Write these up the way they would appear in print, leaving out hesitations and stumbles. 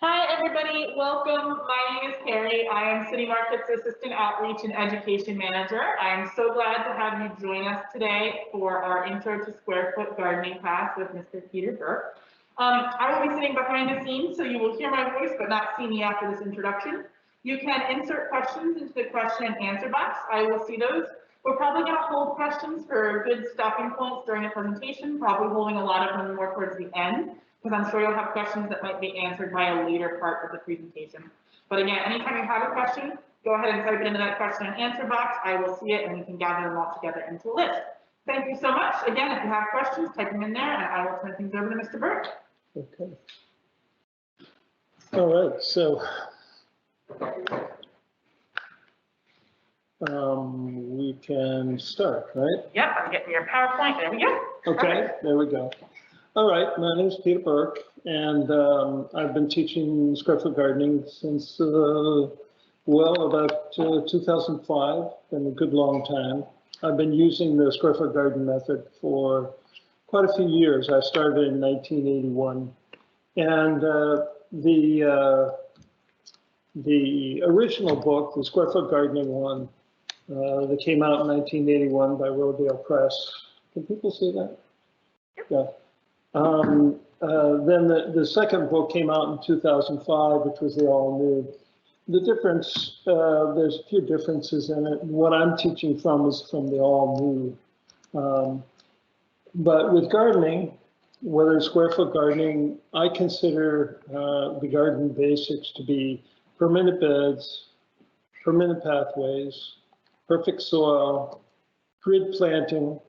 Hi, everybody. Welcome. My name is Carrie. I am City Market's Assistant Outreach and Education Manager. I am so glad to have you join us today for our Intro to Square Foot Gardening class with Mr. Peter Burke. I will be sitting behind the scenes, so you will hear my voice but not see me after this introduction. You can insert questions into the question and answer box. I will see those. We're probably going to hold questions for good stopping points during the presentation, probably holding a lot of them more towards the end, because I'm sure you'll have questions that might be answered by a later part of the presentation. But again, anytime you have a question, go ahead and type it into that question and answer box. I will see it and we can gather them all together into a list. Thank you so much. Again, if you have questions, type them in there and I will turn things over to Mr. Burke. Okay. All right, so we can start, right? Yep, I'm getting your PowerPoint. There we go. Okay, there we go. All right, my name is Peter Burke, and I've been teaching square foot gardening since, about 2005, been a good long time. I've been using the square foot garden method for quite a few years. I started in 1981, and the original book, the Square Foot Gardening one, that came out in 1981 by Rodale Press. Can people see that? Yeah. Then the second book came out in 2005, which was the all new. The difference, there's a few differences in it. What I'm teaching from is from the all new. But with gardening, whether it's square foot gardening, I consider the garden basics to be permanent beds, permanent pathways, perfect soil, grid planting,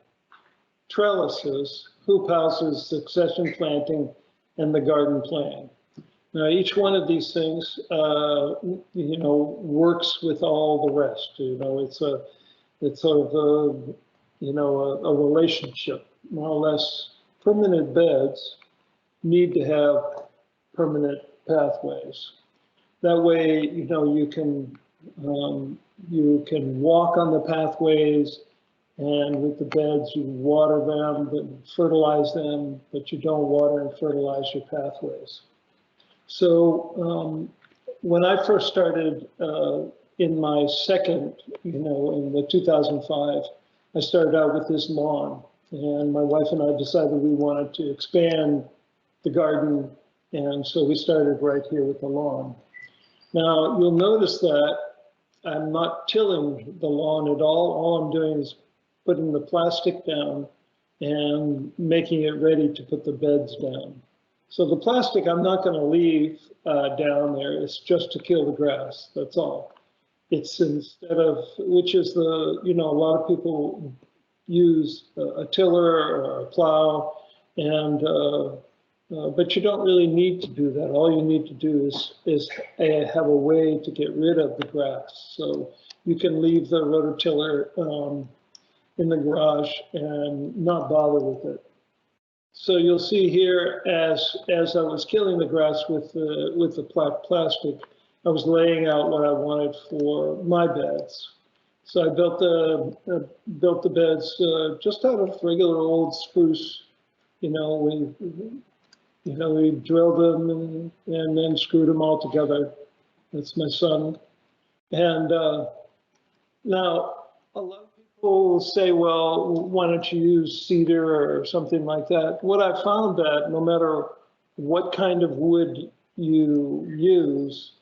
trellises, hoop houses, succession planting, and the garden plan. Now, each one of these things, works with all the rest. It's sort of a relationship, more or less. Permanent beds need to have permanent pathways. That way, you can walk on the pathways, and with the beds, you water them, fertilize them, but you don't water and fertilize your pathways. So when I first started in my second, in the 2005, I started out with this lawn, and my wife and I decided we wanted to expand the garden, and so we started right here with the lawn. Now, you'll notice that I'm not tilling the lawn at all. All I'm doing is putting the plastic down and making it ready to put the beds down. So the plastic I'm not going to leave down there. It's just to kill the grass. That's all. It's instead of, which is a lot of people use a tiller or a plow, and but you don't really need to do that. All you need to do is have a way to get rid of the grass. So you can leave the rototiller in the garage and not bother with it. So you'll see here, as I was killing the grass with the plastic, I was laying out what I wanted for my beds. So I built the beds just out of regular old spruce. We drilled them and then screwed them all together. That's my son. And now a lot of people say, well, why don't you use cedar or something like that? What I found that no matter what kind of wood you use,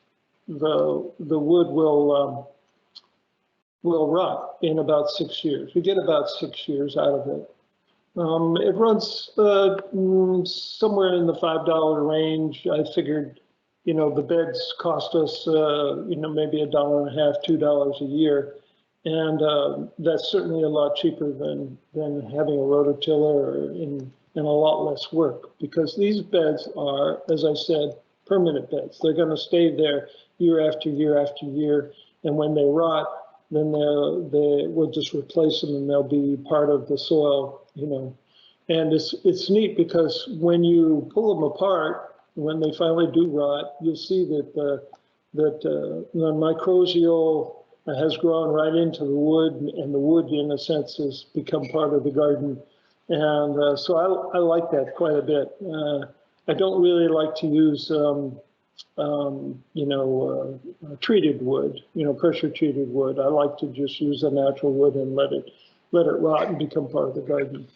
the wood will rot in about 6 years. We get about 6 years out of it. It runs somewhere in the $5 range. I figured, the beds cost us, maybe $1.50, $2 a year. And that's certainly a lot cheaper than having a rototiller and a lot less work, because these beds are, as I said, permanent beds. They're going to stay there year after year after year. And when they rot, then we'll just replace them and they'll be part of the soil, And it's neat because when you pull them apart, when they finally do rot, you'll see that the mycorrhizal has grown right into the wood, and the wood, in a sense, has become part of the garden. And so I like that quite a bit. I don't really like to use treated wood, pressure treated wood. I like to just use a natural wood and let it rot and become part of the garden.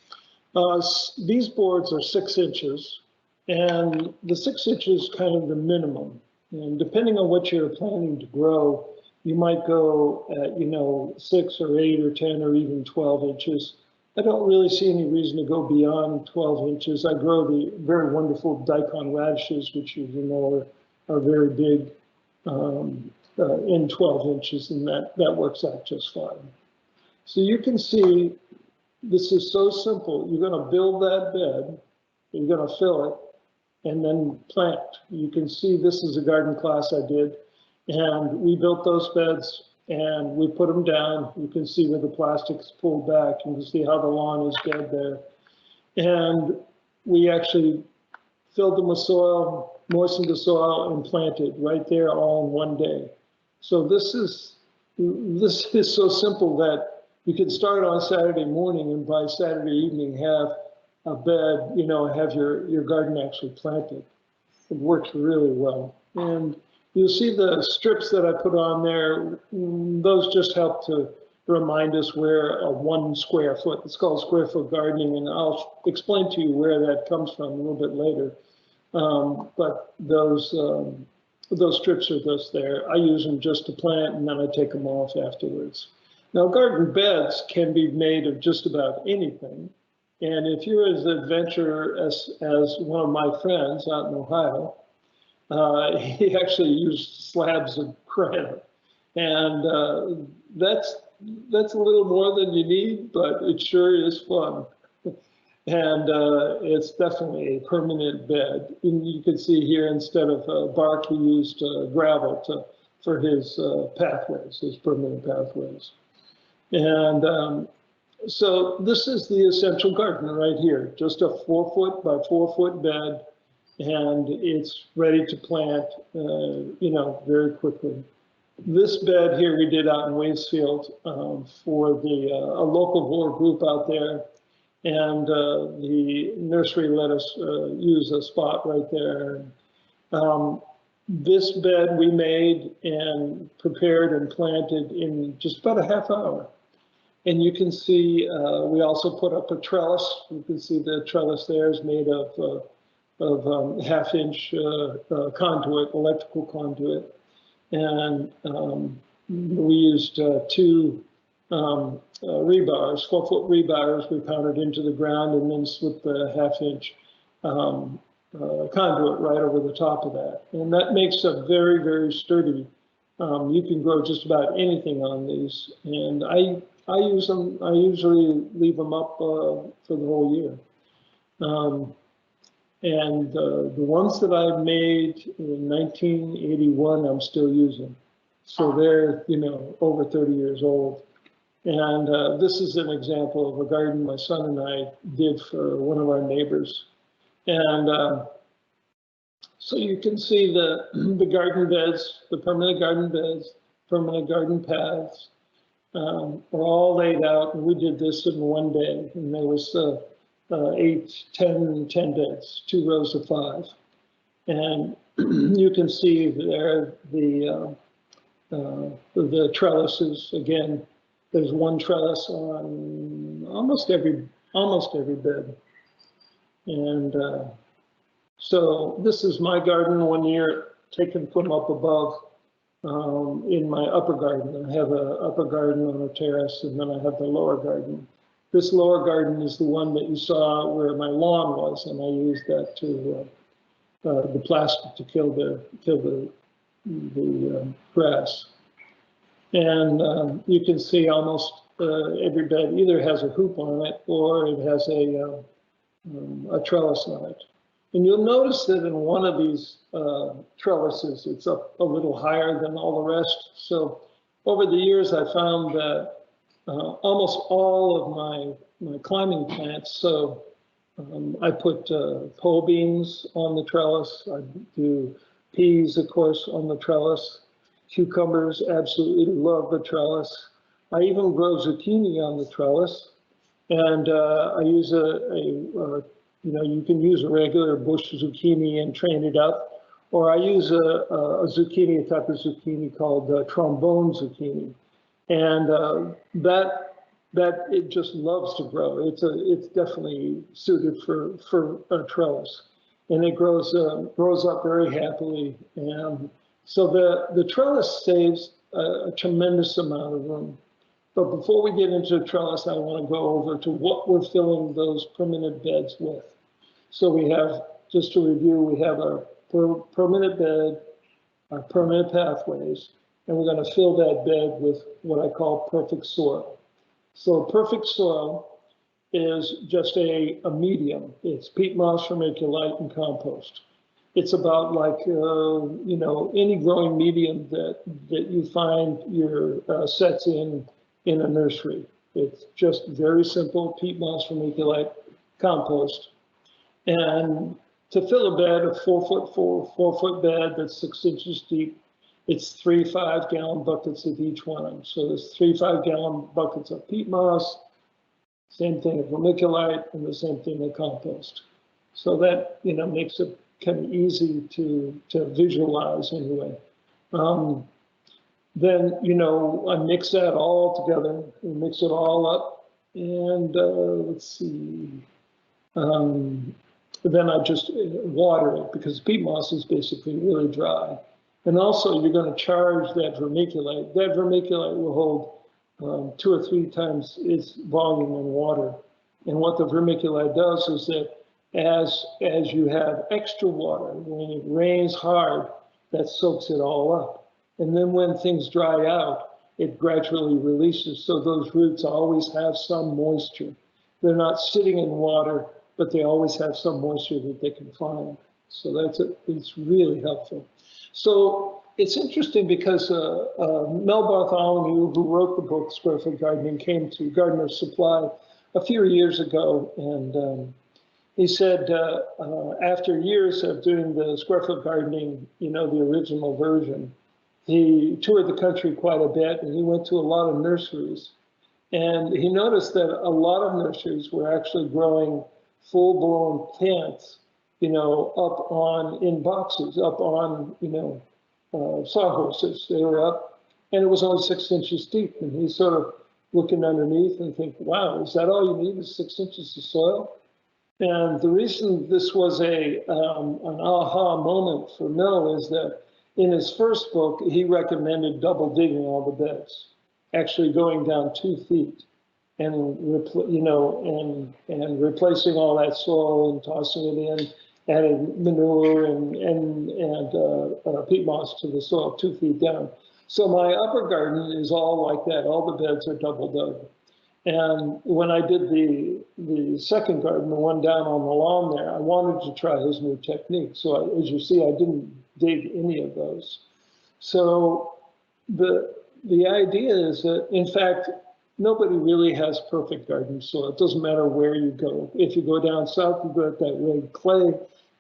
These boards are 6 inches, and the 6 inches is kind of the minimum. And depending on what you're planning to grow, you might go at 6 or 8 or 10 or even 12 inches. I don't really see any reason to go beyond 12 inches. I grow the very wonderful daikon radishes, which are very big in 12 inches, and that works out just fine. So you can see this is so simple. You're going to build that bed, you're going to fill it, and then plant. You can see this is a garden class I did, and we built those beds and we put them down. You can see where the plastic is pulled back. You can see how the lawn is dead there. And we actually filled them with soil, moistened the soil, and planted right there all in one day. So this is so simple that you can start on Saturday morning and by Saturday evening have a bed, have your garden actually planted. It works really well. And you'll see the strips that I put on there, those just help to remind us where a 1 square foot, it's called square foot gardening, and I'll explain to you where that comes from a little bit later. But those strips are just there. I use them just to plant, and then I take them off afterwards. Now, garden beds can be made of just about anything. And if you're as adventurous as one of my friends out in Ohio, he actually used slabs of granite. And that's a little more than you need, but it sure is fun. And it's definitely a permanent bed. And you can see here, instead of bark, he used gravel for his pathways, his permanent pathways. And so this is the essential garden right here, just a 4 foot by 4 foot bed, and it's ready to plant, very quickly. This bed here we did out in Waitsfield for a locavore group out there, and the nursery let us use a spot right there. This bed we made and prepared and planted in just about a half hour. And you can see we also put up a trellis. You can see the trellis there is made of 1/2-inch conduit, electrical conduit. And we used 2 rebars, 4-foot rebars we pounded into the ground, and then slipped the 1/2-inch conduit right over the top of that. And that makes a very, very sturdy. You can grow just about anything on these. And I use them, I usually leave them up for the whole year. And the ones that I made in 1981, I'm still using. So they're, over 30 years old. And this is an example of a garden my son and I did for one of our neighbors. And so you can see the garden beds, the permanent garden beds, permanent garden paths are all laid out. And we did this in one day. And there was 10 beds, 2 rows of 5. And you can see there the trellises. Again, there's 1 trellis on almost every bed. And so this is my garden one year taken from up above in my upper garden. I have an upper garden on a terrace, and then I have the lower garden. This lower garden is the one that you saw where my lawn was, and I used that to the plastic to kill the grass. And you can see almost every bed either has a hoop on it or it has a trellis on it. And you'll notice that in one of these trellises, it's up a little higher than all the rest. So over the years, I found that almost all of my climbing plants, so I put pole beans on the trellis. I do peas, of course, on the trellis. Cucumbers, absolutely love the trellis. I even grow zucchini on the trellis. And I use you can use a regular bush zucchini and train it up, Or I use a zucchini, a type of zucchini called Trombone Zucchini. And that it just loves to grow. It's definitely suited for a trellis, and it grows up very happily. And so the trellis saves a tremendous amount of room. But before we get into trellis, I want to go over to what we're filling those permanent beds with. So we have, just to review, we have our permanent bed, our permanent pathways, and we're going to fill that bed with what I call perfect soil. So perfect soil is just a medium. It's peat moss, vermiculite, and compost. It's about like, you know, any growing medium that you find your sets in a nursery. It's just very simple, peat moss, vermiculite, compost. And to fill a bed, a 4-foot bed that's 6 inches deep, it's 3 5-gallon buckets of each one. So there's 3 5-gallon buckets of peat moss, same thing of vermiculite, and the same thing of compost. So that, you know, makes it kind of easy to visualize anyway. Then, you know, I mix that all together, and mix it all up, and let's see. Then I just water it because peat moss is basically really dry. And also you're going to charge that vermiculite. That vermiculite will hold 2 or 3 times its volume in water. And what the vermiculite does is that as you have extra water, when it rains hard, that soaks it all up. And then when things dry out, it gradually releases. So those roots always have some moisture. They're not sitting in water, but they always have some moisture that they can find. So it's really helpful. So it's interesting because Mel Bartholomew, who wrote the book Square Foot Gardening, came to Gardener's Supply a few years ago, and he said after years of doing the Square Foot Gardening, you know, the original version, he toured the country quite a bit, and he went to a lot of nurseries. And he noticed that a lot of nurseries were actually growing full-blown plants, you know, up on, in boxes, up on, you know, sawhorses. They were up, and it was only 6 inches deep. And he's sort of looking underneath and thinking, wow, is that all you need is 6 inches of soil? And the reason this was an aha moment for Mill is that in his first book, he recommended double digging all the beds, actually going down 2 feet. And you know, and replacing all that soil and tossing it in, adding manure and peat moss to the soil 2 feet down. So my upper garden is all like that. All the beds are double dug. And when I did the second garden, the one down on the lawn there, I wanted to try his new technique. So as you see, I didn't dig any of those. So the idea is that, in fact, nobody really has perfect garden soil. It doesn't matter where you go. If you go down south, you've got that red clay.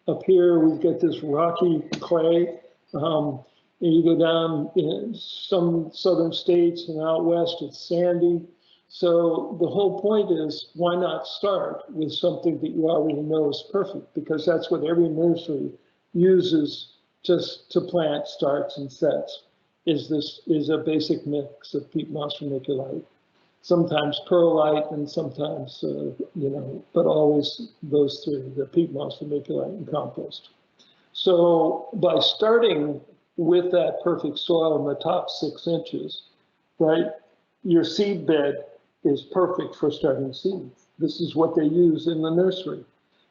Up here, we've got this rocky clay. And you go down in some southern states and out west, it's sandy. So the whole point is, why not start with something that you already know is perfect? Because that's what every nursery uses just to plant starts and sets, is a basic mix of peat moss and vermiculite. Sometimes perlite and sometimes, you know, but always those 3, the peat moss, vermiculite, and compost. So by starting with that perfect soil in the top 6 inches, right, your seed bed is perfect for starting seeds. This is what they use in the nursery.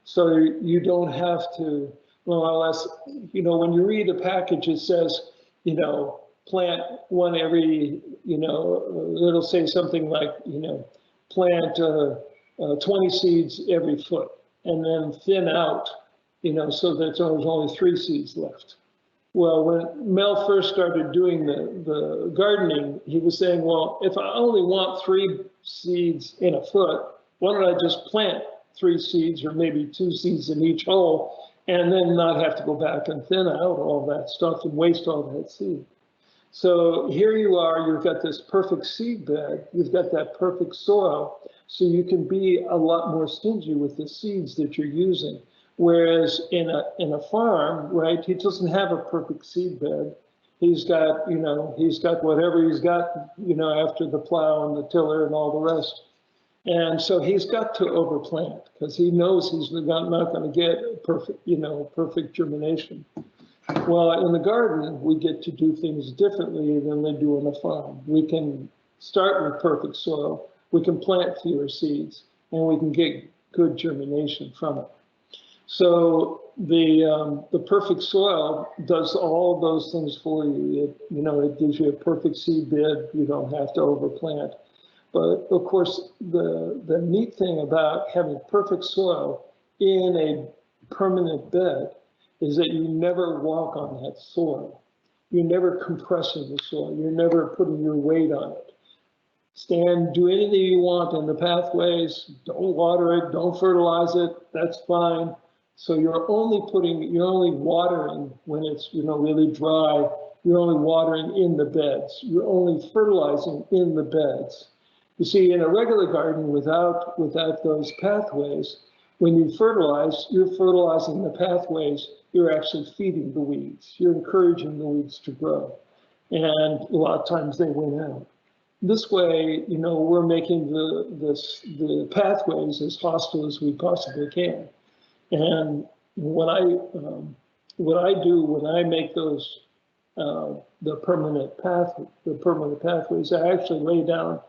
So you don't have to, well, unless, you know, when you read a package, it says, you know, plant one every, you know, it'll say something like, you know, plant 20 seeds every foot and then thin out, you know, so that there's only 3 seeds left. Well, when Mel first started doing the gardening, he was saying, well, if I only want 3 seeds in a foot, why don't I just plant 3 seeds or maybe 2 seeds in each hole and then not have to go back and thin out all that stuff and waste all that seed. So here you are, you've got this perfect seed bed, you've got that perfect soil, so you can be a lot more stingy with the seeds that you're using. Whereas in a farm, right, he doesn't have a perfect seed bed. He's got, he's got whatever he's got, after the plow and the tiller and all the rest. And so he's got to overplant because he knows he's not going to get perfect, perfect germination. Well, in the garden, we get to do things differently than they do on a farm. We can start with perfect soil, we can plant fewer seeds, and we can get good germination from it. So the perfect soil does all of those things for you. It gives you a perfect seed bed. You don't have to overplant. But of course, the neat thing about having perfect soil in a permanent bed is that you never walk on that soil. You're never compressing the soil. You're never putting your weight on it. Do anything you want in the pathways. Don't water it. Don't fertilize it. That's fine. So you're only watering when it's really dry. You're only watering in the beds. You're only fertilizing in the beds. You see, in a regular garden without those pathways, when you fertilize, you're fertilizing the pathways. You're actually feeding the weeds. You're encouraging the weeds to grow, and a lot of times they win out. This way, we're making the pathways as hostile as we possibly can. And what I do when I make those the permanent pathways, I actually lay down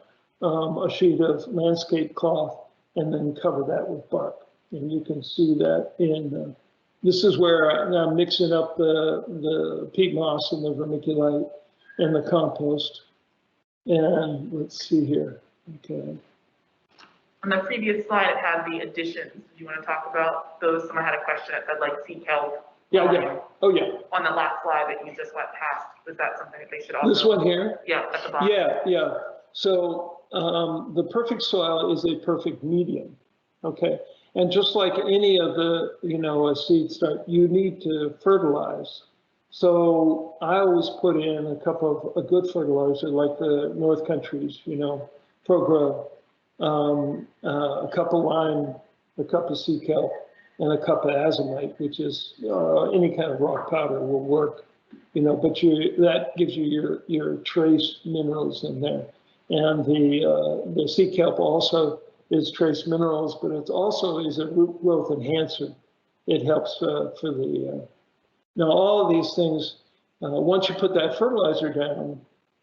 a sheet of landscape cloth and then cover that with bark. And you can see that in this is where I'm mixing up the peat moss and the vermiculite and the compost. And let's see here. Okay. On the previous slide, it had the additions. Do you want to talk about those? Someone had a question that said like sea kelp. Yeah. Oh, yeah. On the last slide that you just went past, was that something that they should also? This one here? Yeah, at the bottom. Yeah. So the perfect soil is a perfect medium. Okay. And just like any of the, a seed start, you need to fertilize. So I always put in a good fertilizer like the North Countries, ProGrow, a cup of lime, a cup of sea kelp, and a cup of azomite, which is any kind of rock powder will work, but that gives you your trace minerals in there. And the sea kelp also is trace minerals, but it also is a root growth enhancer. It helps for the, now all of these things, once you put that fertilizer down,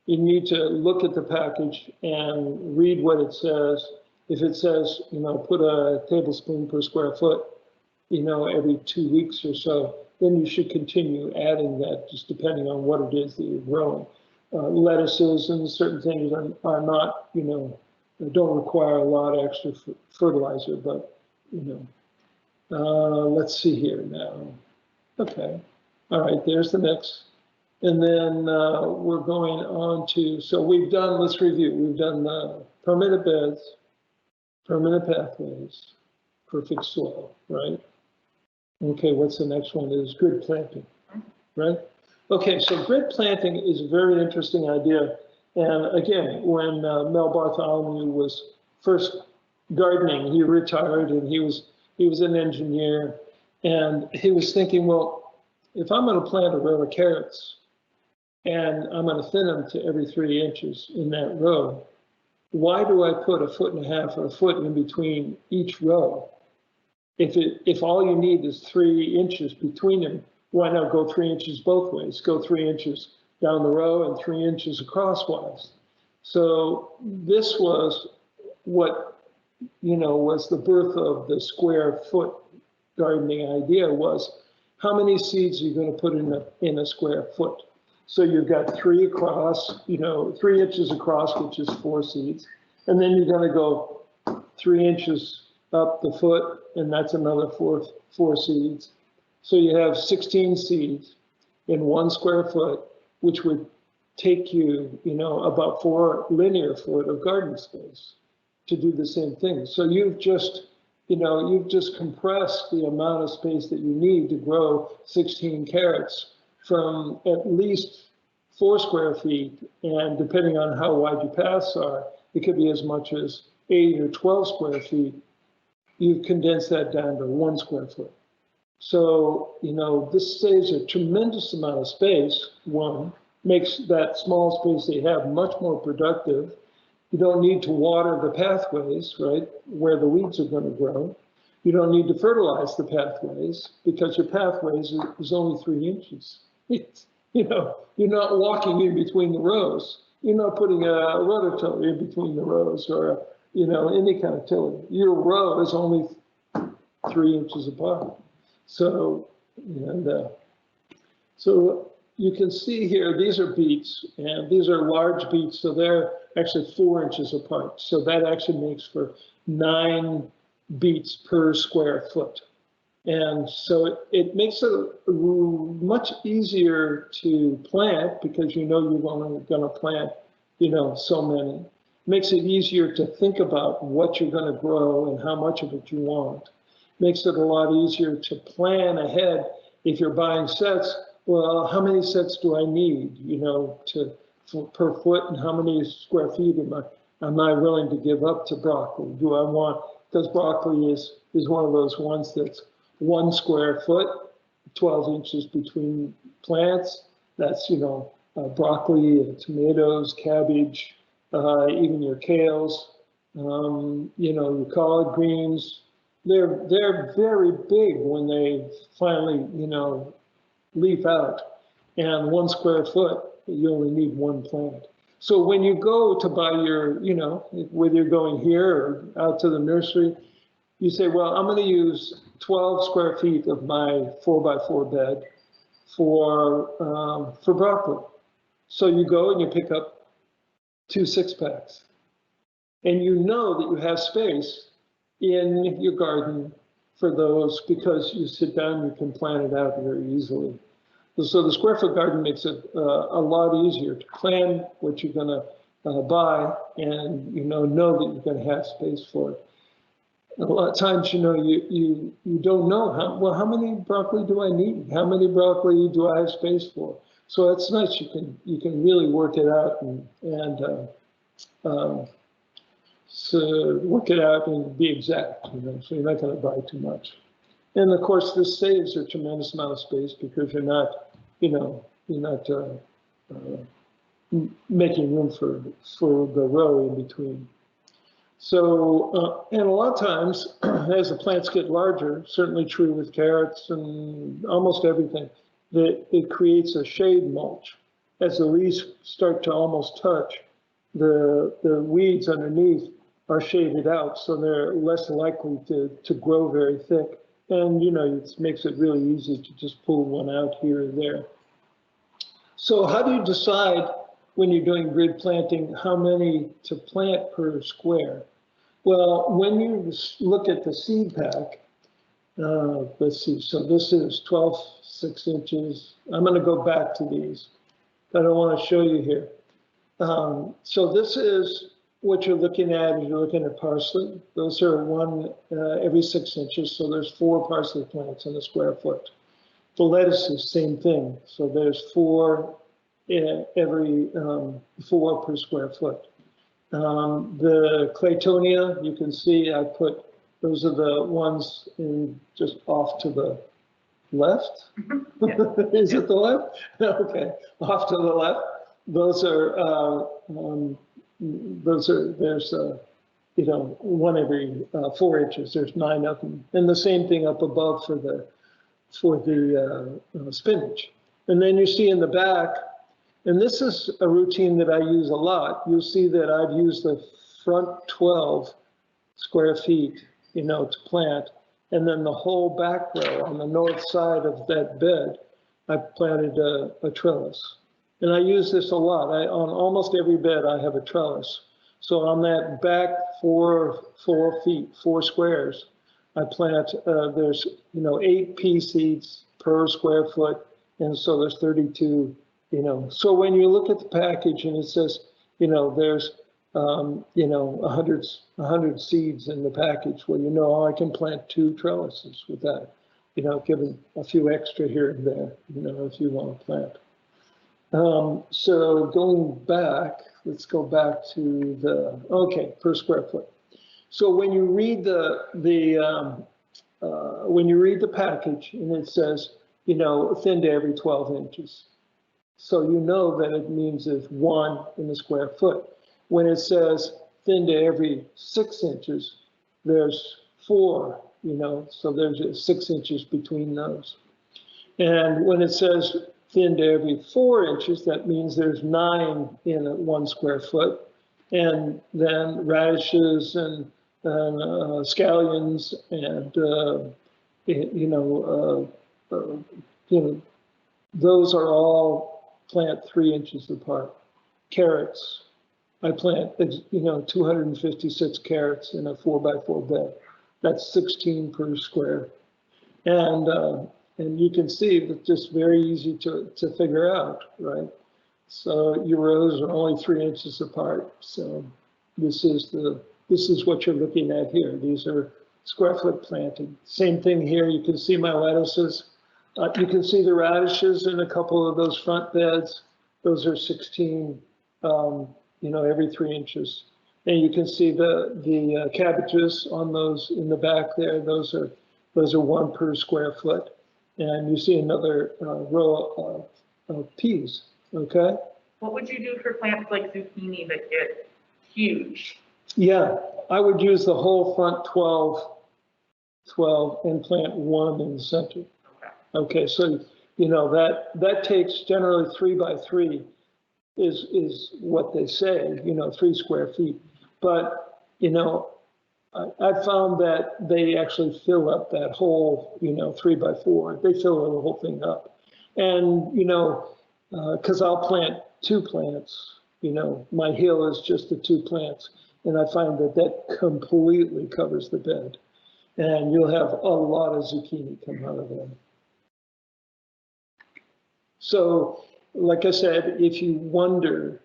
you need to look at the package and read what it says. If it says, put a tablespoon per square foot, every 2 weeks or so, then you should continue adding that, just depending on what it is that you're growing. Lettuces and certain things are not, don't require a lot of extra fertilizer, but, let's see here now. Okay. All right, there's the mix. And then we're going on to, so let's review. We've done the permanent beds, permanent pathways, perfect soil, right? Okay, what's the next one? Is grid planting, right? Okay, so grid planting is a very interesting idea. And again, when Mel Bartholomew was first gardening, he retired and he was an engineer, and he was thinking, well, if I'm going to plant a row of carrots and I'm going to thin them to every 3 inches in that row, why do I put 1.5 feet or a foot in between each row? If all you need is 3 inches between them, why not go 3 inches both ways? Go 3 inches down the row and 3 inches acrosswise. So this was what, was the birth of the square foot gardening idea, was how many seeds are you going to put in a square foot? So you've got 3 across, 3 inches across, which is 4 seeds. And then you're going to go 3 inches up the foot, and that's another four seeds. So you have 16 seeds in 1 square foot, which would take you, about 4 linear foot of garden space to do the same thing. So you've just compressed the amount of space that you need to grow 16 carrots from at least 4 square feet, and depending on how wide your paths are, it could be as much as 8 or 12 square feet. You've condensed that down to 1 square foot. So, you know, this saves a tremendous amount of space. One, makes that small space they have much more productive. You don't need to water the pathways, right, where the weeds are going to grow. You don't need to fertilize the pathways because your pathways is only 3 inches. You know, you're not walking in between the rows. You're not putting a rototiller in between the rows or, you know, any kind of tiller. Your row is only 3 inches apart. So, and so you can see here, these are beets, and these are large beets, so they're actually 4 inches apart. So that actually makes for 9 beets per square foot. And so it makes it much easier to plant because you know you're only going to plant, you know, so many. Makes it easier to think about what you're going to grow and how much of it you want. Makes it a lot easier to plan ahead if you're buying sets. Well, how many sets do I need, you know, per foot, and how many square feet am I willing to give up to broccoli? Do I want, because broccoli is one of those ones that's 1 square foot, 12 inches between plants. That's, you know, broccoli, tomatoes, cabbage, even your kales, you know, your collard greens. They're very big when they finally, you know, leaf out. And 1 square foot, you only need 1 plant. So when you go to buy your, you know, whether you're going here or out to the nursery, you say, well, I'm going to use 12 square feet of my 4x4 bed for broccoli. So you go and you pick up 2 6-packs. And you know that you have space in your garden for those because you sit down, you can plan it out very easily. So the square foot garden makes it a lot easier to plan what you're going to buy and, you know that you're going to have space for it. A lot of times, you know, you don't know how many broccoli do I need? How many broccoli do I have space for? So it's nice. You can really work it out so work it out and be exact. You know, so you're not going to buy too much. And of course, this saves a tremendous amount of space because you're not, you know, making room for the row in between. So, and a lot of times, as the plants get larger, certainly true with carrots and almost everything, that it creates a shade mulch. As the leaves start to almost touch, the weeds underneath are shaded out, so they're less likely to grow very thick. And, you know, it makes it really easy to just pull one out here and there. So how do you decide when you're doing grid planting how many to plant per square? Well, when you look at the seed pack, let's see, so this is 12 6 inches. I'm going to go back to these, but I want to show you here. So this is what you're looking at. You're looking at parsley. Those are 1 every 6 inches, so there's 4 parsley plants in a square foot. The lettuces, same thing. So there's 4 every 4 per square foot. The Claytonia, you can see I put, those are the ones in just off to the left. Yeah. Is it the left? Okay, off to the left. Those are, there's, you know, 1 every 4 inches. There's 9 of them. And the same thing up above for the spinach. And then you see in the back, and this is a routine that I use a lot. You'll see that I've used the front 12 square feet, you know, to plant. And then the whole back row on the north side of that bed, I planted a trellis. And I use this a lot. On almost every bed, I have a trellis. So on that back 4 feet, 4 squares, I plant, there's, you know, 8 pea seeds per square foot. And so there's 32, you know. So when you look at the package and it says, you know, there's, you know, 100 seeds in the package, well, you know, I can plant 2 trellises with that, you know, giving a few extra here and there, you know, if you want to plant. So going back, let's go back to the, okay, per square foot. So when you read the when you read the package and it says, you know, thin to every 12 inches. So you know that it means it's 1 in a square foot. When it says thin to every 6 inches, there's 4, you know, so there's 6 inches between those. And when it says thin to every 4 inches, that means there's 9 in 1 square foot. And then radishes and scallions and those are all plant 3 inches apart. Carrots, I plant 256 carrots in a 4x4 bed. That's 16 per square, and you can see that just very easy to figure out, right? So your rows are only 3 inches apart. So this is what you're looking at here. These are square foot planted. Same thing here. You can see my lettuces. You can see the radishes in a couple of those front beds. Those are 16, every 3 inches. And you can see the cabbages on those in the back there. Those are 1 per square foot. And you see another row of peas. Okay. What would you do for plants like zucchini that get huge? Yeah, I would use the whole front 12 and plant 1 in the center. Okay, so that takes generally 3x3 is what they say, 3 square feet. But I found that they actually fill up that whole 3x4. They fill the whole thing up, and because I'll plant 2 plants. My hill is just the 2 plants, and I find that completely covers the bed, and you'll have a lot of zucchini come out of them. So, like I said, if you wonder,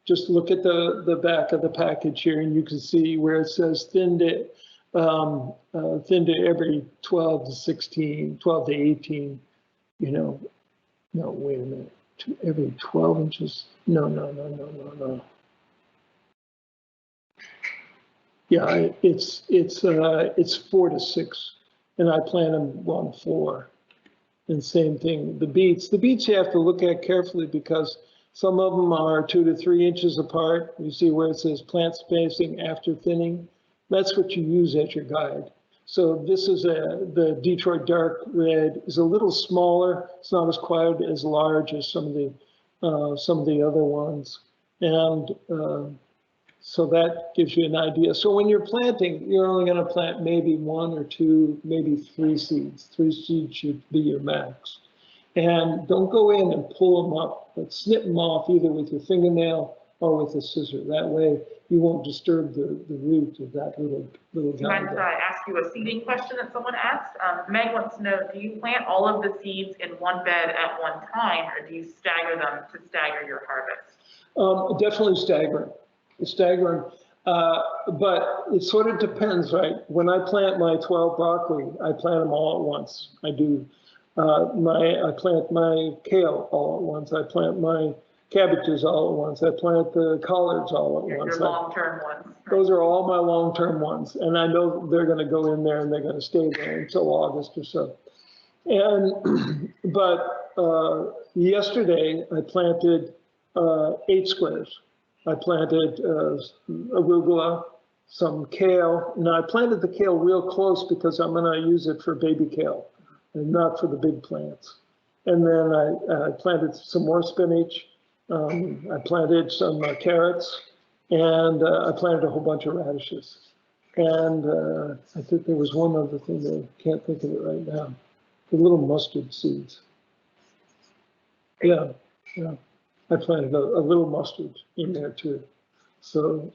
just look at the back of the package here, and you can see where it says thin to every 12 to 16, 12 to 18. No, wait a minute. To every 12 inches. No. Yeah, it's 4 to 6, and I plant them on 4. And same thing, the beets you have to look at carefully because some of them are 2 to 3 inches apart. You see where it says plant spacing after thinning. That's what you use as your guide. So this is the Detroit dark red is a little smaller. It's not as quite as large as some of the other ones, and so that gives you an idea. So when you're planting, you're only going to plant maybe 1 or 2, maybe 3 seeds. 3 seeds should be your max. And don't go in and pull them up, but snip them off either with your fingernail or with a scissor. That way you won't disturb the root of that little guy. Do you mind if I ask you a seeding question that someone asked? Meg wants to know, do you plant all of the seeds in one bed at one time, or do you stagger them to stagger your harvest? Definitely staggering, but it sort of depends, right? When I plant my 12 broccoli, I plant them all at once. I do. I plant my kale all at once. I plant my cabbages all at once. I plant the collards all at once. Your long-term ones. Those are all my long-term ones, and I know they're going to go in there and they're going to stay there until August or so. And but yesterday I planted 8 squares. I planted arugula, some kale. Now I planted the kale real close because I'm going to use it for baby kale and not for the big plants. And then I planted some more spinach. I planted some carrots, and I planted a whole bunch of radishes. And I think there was one other thing that I can't think of it right now. The little mustard seeds. Yeah. I planted a little mustard in there too. So,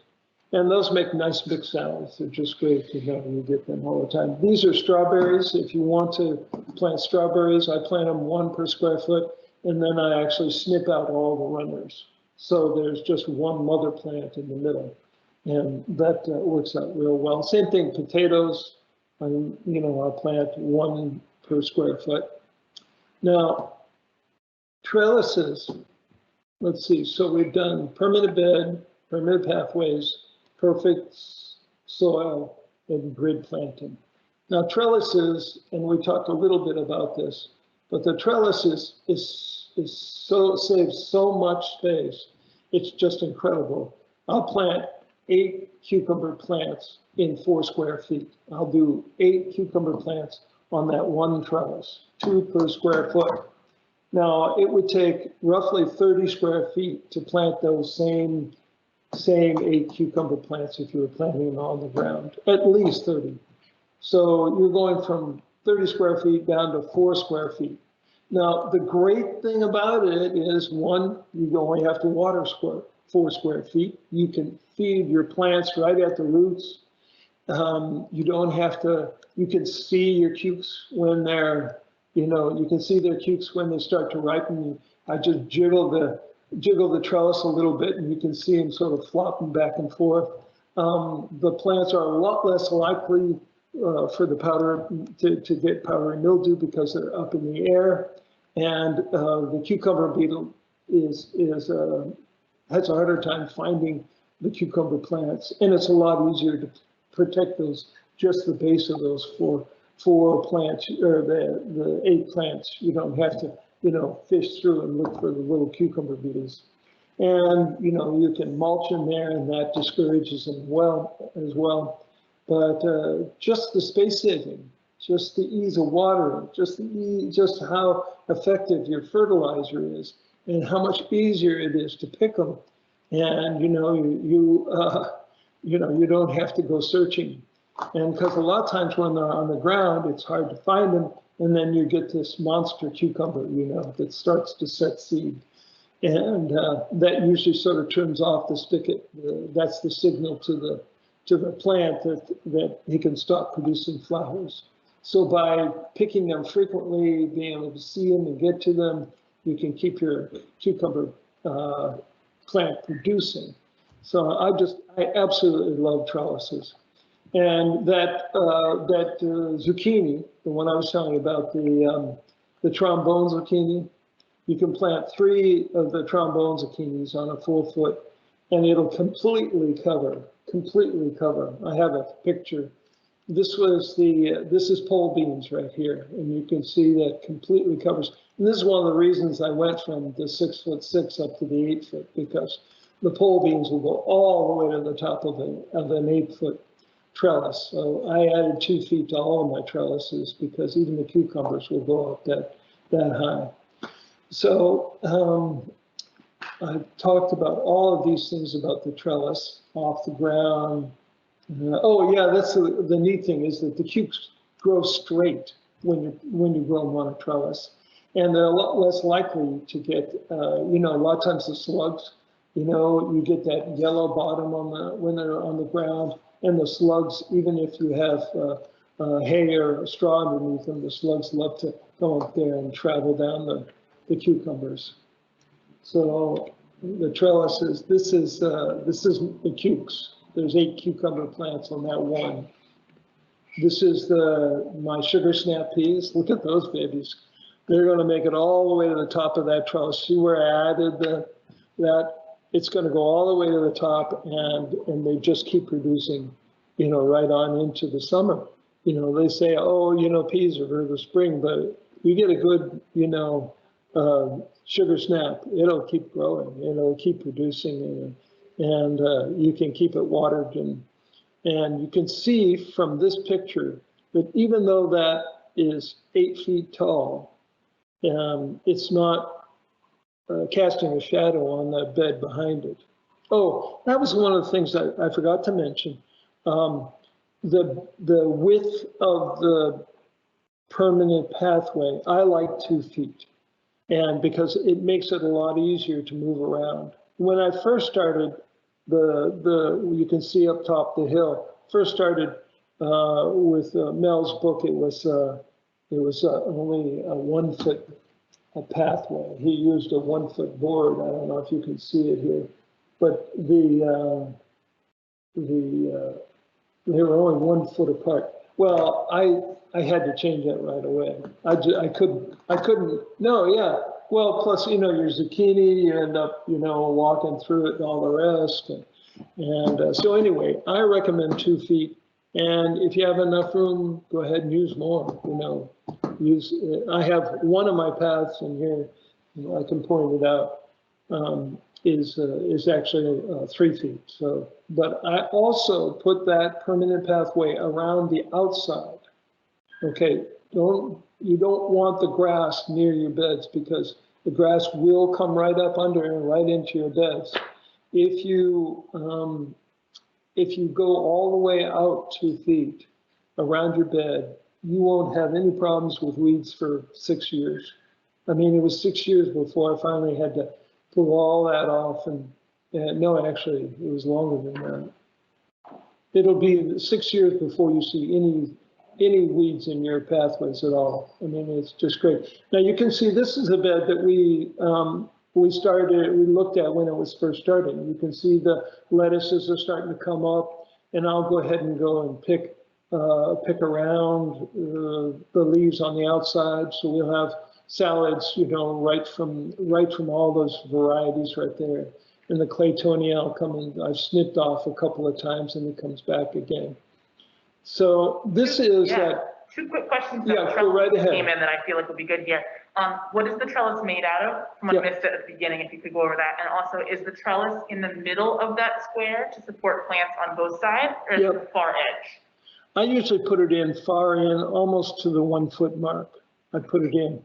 and those make nice big salads. They're just great to have. You get them all the time. These are strawberries. If you want to plant strawberries, I plant them 1 per square foot, and then I actually snip out all the runners. So there's just one mother plant in the middle, and that works out real well. Same thing, potatoes. I'll plant 1 per square foot. Now, trellises. Let's see, so we've done permanent bed, permanent pathways, perfect soil, and grid planting. Now trellises, and we talked a little bit about this, but the trellises saves so much space. It's just incredible. I'll plant 8 cucumber plants in 4 square feet. I'll do 8 cucumber plants on that one trellis, 2 per square foot. Now, it would take roughly 30 square feet to plant those same 8 cucumber plants if you were planting them on the ground, at least 30. So you're going from 30 square feet down to 4 square feet. Now, the great thing about it is, one, you only have to water 4 square feet. You can feed your plants right at the roots. You don't have to, you can see your cukes when they're, you can see their cukes when they start to ripen. I just jiggle the trellis a little bit and you can see them sort of flopping back and forth. The plants are a lot less likely for the powder to get powdery mildew because they're up in the air. And the cucumber beetle has a harder time finding the cucumber plants. And it's a lot easier to protect those, just the base of those four plants, or the 8 plants. You don't have to, fish through and look for the little cucumber beetles. And, you can mulch in there and that discourages them as well. But just the space saving, just the ease of watering, just how effective your fertilizer is and how much easier it is to pick them. And, you don't have to go searching. And because a lot of times when they're on the ground, it's hard to find them. And then you get this monster cucumber, that starts to set seed. And that usually sort of turns off the spigot. That's the signal to the plant that he can stop producing flowers. So by picking them frequently, being able to see them and get to them, you can keep your cucumber plant producing. So I absolutely love trellises. And that zucchini, the one I was telling you about, the trombone zucchini, you can plant 3 of the trombone zucchinis on a 4 foot, and it'll completely cover. I have a picture. This is pole beans right here, and you can see that completely covers. And this is one of the reasons I went from the 6'6" up to the 8 foot, because the pole beans will go all the way to the top of an 8 foot trellis. So I added 2 feet to all of my trellises because even the cucumbers will go up that high. So I talked about all of these things about the trellis off the ground. Oh yeah, that's the neat thing is that the cukes grow straight when you grow them on a trellis, and they're a lot less likely to get a lot of times the slugs, you get that yellow bottom when they're on the ground, and the slugs, even if you have hay or straw underneath them, the slugs love to go up there and travel down the cucumbers. So the trellises, this is the cukes. There's 8 cucumber plants on that one. This is my sugar snap peas. Look at those babies. They're going to make it all the way to the top of that trellis. See where I added that? It's going to go all the way to the top, and they just keep producing, right on into the summer. They say, oh, peas are for the spring, but you get a good, sugar snap, it'll keep growing, it'll keep producing, and you can keep it watered. And you can see from this picture that even though that is 8 feet tall, it's not casting a shadow on that bed behind it. Oh, that was one of the things that I forgot to mention. The width of the permanent pathway, I like 2 feet. And because it makes it a lot easier to move around. When I first started, you can see up top the hill, first started with Mel's book, it was only a 1 foot pathway. He used a 1 foot board. I don't know if you can see it here, but they were only 1 foot apart. Well, I had to change that right away. I couldn't, no, yeah. Well, plus, your zucchini, you end up, walking through it and all the rest. And so anyway, I recommend 2 feet And if you have enough room, go ahead and use more, I have one of my paths in here, I can point it out, is actually 3 feet. So, but I also put that permanent pathway around the outside. Okay, you don't want the grass near your beds because the grass will come right up under and right into your beds. If you go all the way out 2 feet around your bed, you won't have any problems with weeds for 6 years. I mean, it was 6 years before I finally had to pull all that off, and no, actually, it was longer than that. It'll be 6 years before you see any weeds in your pathways at all. I mean, it's just great. Now you can see this is a bed that we looked at when it was first starting. You can see the lettuces are starting to come up, and I'll go ahead and go and pick around the leaves on the outside. So we'll have salads, right from all those varieties right there. And the Claytonia will come in. I've snipped off a couple of times, and it comes back again. So this is that. 2 quick questions that go right ahead. Came in that I feel like would be good here. What is the trellis made out of? Someone missed it at the beginning, if you could go over that. And also, is the trellis in the middle of that square to support plants on both sides, or is it the far edge? I usually put it in far in, almost to the 1 foot mark. I put it in.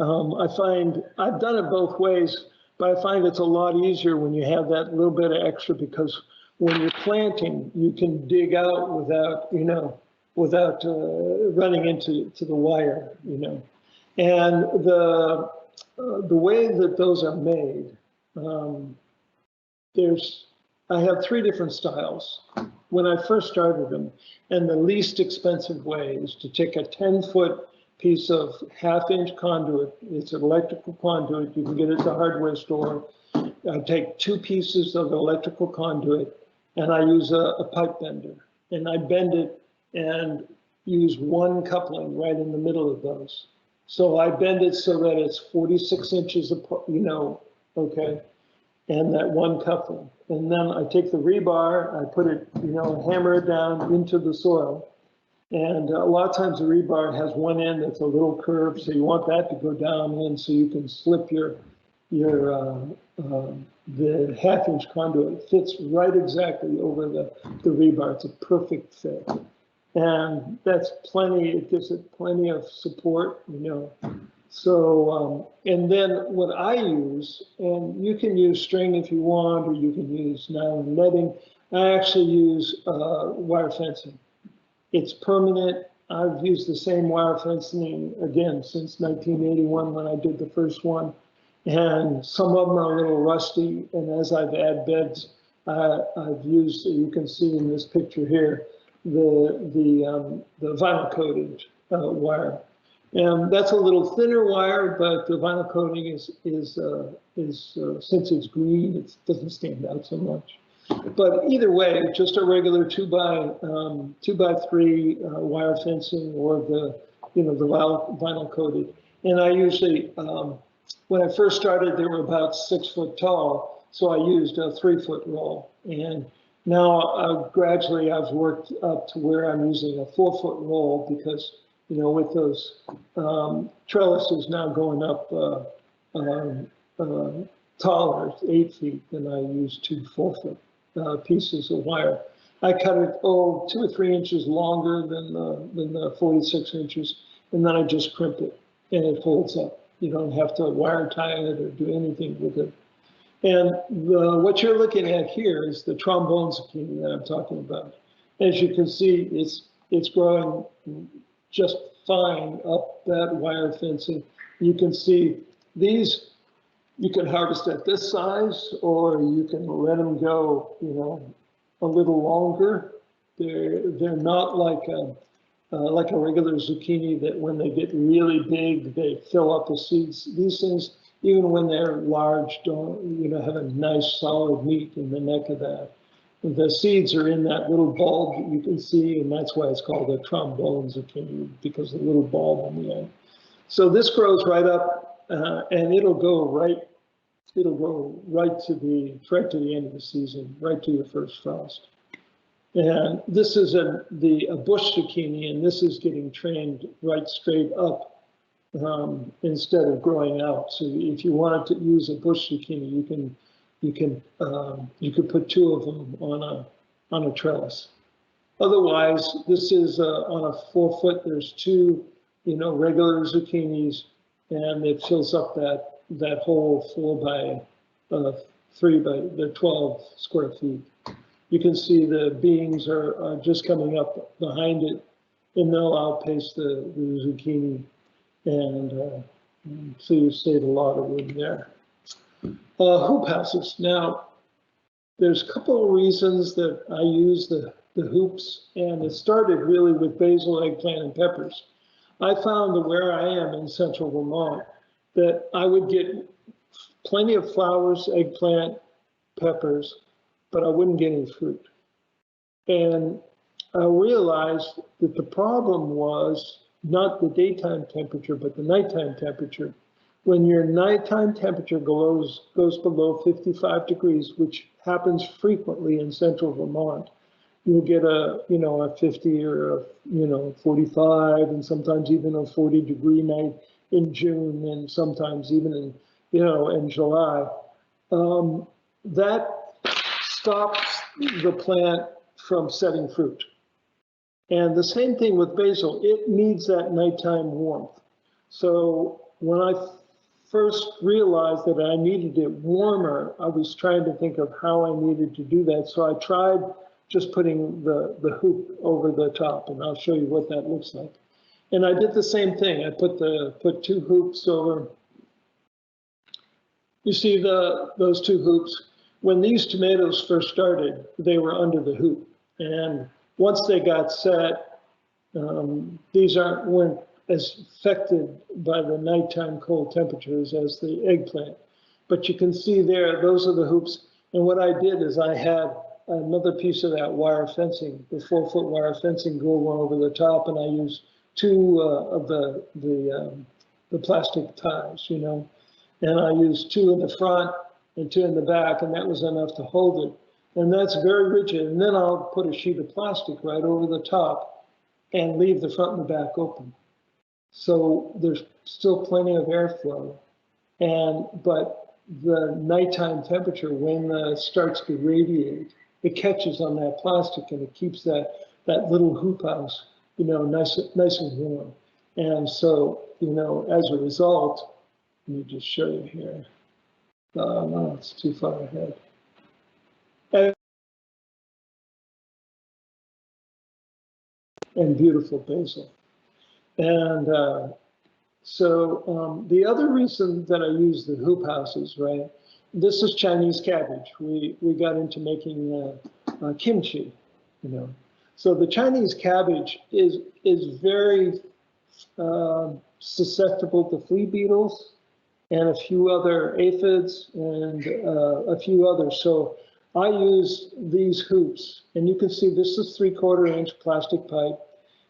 I find, I've done it both ways, but I find it's a lot easier when you have that little bit of extra, because when you're planting, you can dig out without running into the wire, And the way that those are made, I have 3 different styles. When I first started them, and the least expensive way is to take a 10-foot piece of 1/2-inch conduit. It's an electrical conduit. You can get it at the hardware store. I take 2 pieces of electrical conduit, and I use a pipe bender, and I bend it and use 1 coupling right in the middle of those. So I bend it so that it's 46 inches apart, okay, and that 1 coupling. And then I take the rebar, I put it, hammer it down into the soil. And a lot of times the rebar has one end that's a little curved, so you want that to go down in so you can slip the 1/2-inch conduit. It fits right exactly over the rebar. It's a perfect fit. And that's plenty, it gives it plenty of support, So, and then what I use, and you can use string if you want, or you can use nylon netting. I actually use wire fencing. It's permanent. I've used the same wire fencing, again, since 1981 when I did the first one. And some of them are a little rusty. And as I've added beds, I've used, you can see in this picture here, the vinyl coated wire. And that's a little thinner wire, but the vinyl coating is since it's green, it doesn't stand out so much. But either way, just a regular 2x3 wire fencing, or the vinyl coated. And I usually, when I first started, they were about 6 foot tall, so I used a 3-foot roll. And now gradually I've worked up to where I'm using a 4-foot roll, because with those trellises now going up taller, 8 feet, then I use 2 4-foot pieces of wire. I cut it 2 or 3 inches longer than the 46 inches, and then I just crimp it, and it folds up. You don't have to wire tie it or do anything with it. And what you're looking at here is the trombone zucchini that I'm talking about. As you can see, it's growing just fine up that wire fencing. You can see these, you can harvest at this size, or you can let them go, a little longer. They're not like a regular zucchini that when they get really big, they fill up the seeds. These things, even when they're large, don't have a nice solid meat in the neck of that. The seeds are in that little bulb that you can see, and that's why it's called a trombone zucchini, because of the little bulb on the end. So this grows right up, and it'll go right to the end of the season, right to your first frost. And this is a bush zucchini, and this is getting trained right straight up instead of growing out. So if you wanted to use a bush zucchini, you could put two of them on a trellis. Otherwise, this is on a 4 foot. There's two, regular zucchinis, and it fills up that whole 3 by 12 square feet. You can see the beans are just coming up behind it, and they'll outpace the zucchini, and so you save a lot of room there. Hoop houses. Now, there's a couple of reasons that I use the hoops, and it started really with basil, eggplant, and peppers. I found that where I am in central Vermont, that I would get plenty of flowers, eggplant, peppers, but I wouldn't get any fruit. And I realized that the problem was not the daytime temperature, but the nighttime temperature. When your nighttime temperature goes below 55 degrees, which happens frequently in central Vermont, you'll get a 50 or a 45, and sometimes even a 40-degree night in June, and sometimes even in July. That stops the plant from setting fruit. And the same thing with basil, it needs that nighttime warmth. So when I first realized that I needed it warmer, I was trying to think of how I needed to do that. So I tried just putting the hoop over the top, and I'll show you what that looks like. And I did the same thing. I put two hoops over. You see those two hoops? When these tomatoes first started, they were under the hoop. And once they got set, these weren't as affected by the nighttime cold temperatures as the eggplant. But you can see there, those are the hoops. And what I did is I had another piece of that wire fencing, the 4 foot wire fencing, go one over the top, and I used two of the plastic ties, and I used two in the front and two in the back, and that was enough to hold it. And that's very rigid. And then I'll put a sheet of plastic right over the top and leave the front and the back open. So there's still plenty of airflow. But the nighttime temperature, when it starts to radiate, it catches on that plastic, and it keeps that little hoop house, nice and warm. And so, as a result, let me just show you here. No, it's too far ahead. And beautiful basil. And so the other reason that I use the hoop houses, right? This is Chinese cabbage. We got into making kimchi, So the Chinese cabbage is very susceptible to flea beetles and a few other aphids and a few others. So I use these hoops, and you can see this is 3/4 inch plastic pipe,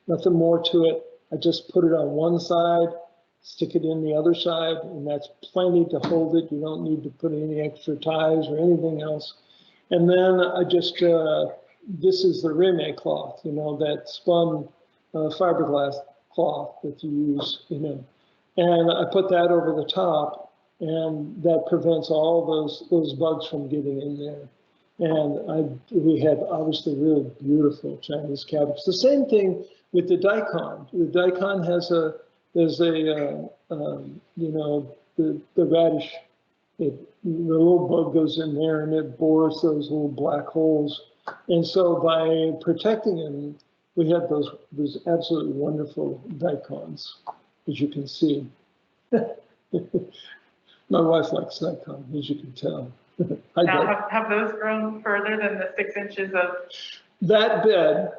nothing more to it. I just put it on one side, stick it in the other side, and that's plenty to hold it. You don't need to put any extra ties or anything else. And then I just, this is the rime cloth, that spun fiberglass cloth that you use, and I put that over the top, and that prevents all those bugs from getting in there. And we had obviously really beautiful Chinese cabbage. The same thing with the daikon. The daikon has the radish. The little bug goes in there and it bores those little black holes. And so by protecting them, we have those absolutely wonderful daikons, as you can see. My wife likes daikon, as you can tell. Now, have those grown further than the 6 inches of? That bed,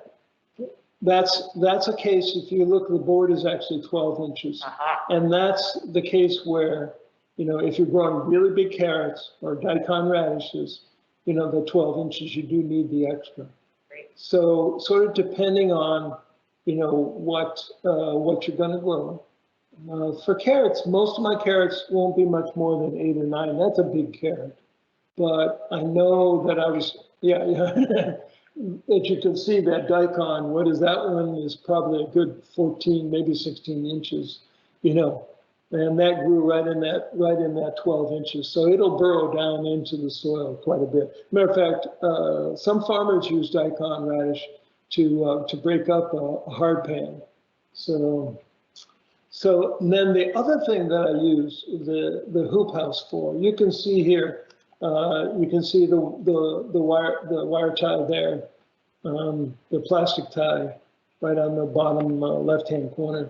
that's a case, if you look, the board is actually 12 inches. And that's the case where, if you're growing really big carrots or daikon radishes, the 12 inches, you do need the extra. Great. So sort of depending on, what you're gonna grow. For carrots, most of my carrots won't be much more than 8 or 9. That's a big carrot. But I know that as you can see, that daikon, what is that one, is probably a good 14, maybe 16 inches, you know, and that grew right in that 12 inches. So it'll burrow down into the soil quite a bit. Matter of fact, some farmers use daikon radish to break up a hard pan. So then the other thing that I use the hoop house for, you can see here, you can see the wire tie there, the plastic tie right on the bottom left-hand corner.